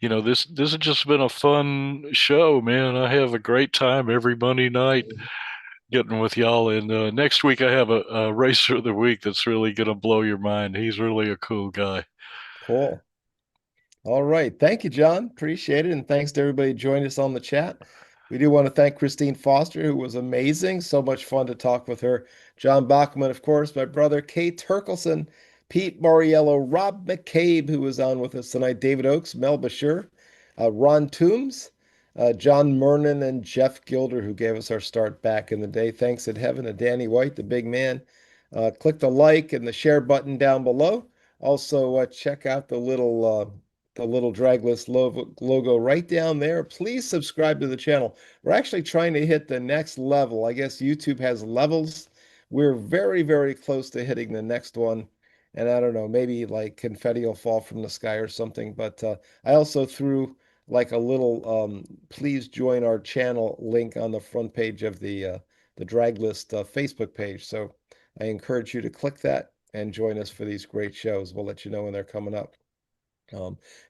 this has just been a fun show, man. I have a great time every Monday night getting with y'all. And next week I have a racer of the week that's really gonna blow your mind. He's really a cool guy. Cool. All right. Thank you, John. Appreciate it. And thanks to everybody who joined us on the chat. We do want to thank Christine Foster, who was amazing. So much fun to talk with her. John Bachman, of course, my brother, Kate Turkelson, Pete Moriello, Rob McCabe, who was on with us tonight, David Oakes, Mel Bashir, Ron Toombs, John Mernon, and Jeff Gilder, who gave us our start back in the day. Thanks at heaven to Danny White, the big man. Click the like and the share button down below. Also, check out the little Draglist logo right down there. Please subscribe to the channel. We're actually trying to hit the next level. I guess YouTube has levels. We're very, very close to hitting the next one. And I don't know, maybe like confetti will fall from the sky or something. But I also threw like a little please join our channel link on the front page of the Draglist Facebook page. So I encourage you to click that and join us for these great shows. We'll let you know when they're coming up.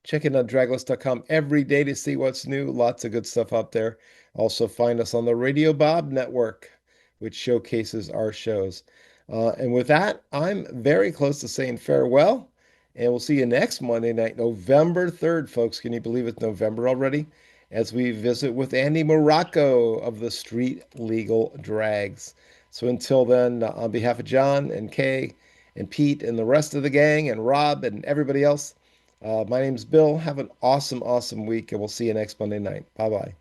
Check in on draglist.com every day to see what's new. Lots of good stuff up there. Also find us on the Radio Bob Network, which showcases our shows. And with that, I'm very close to saying farewell. And we'll see you next Monday night, November 3rd, folks. Can you believe it's November already? As we visit with Andy Morocco of the Street Legal Drags. So until then, on behalf of John and Kay and Pete and the rest of the gang and Rob and everybody else, my name's Bill. Have an awesome, awesome week, and we'll see you next Monday night. Bye bye.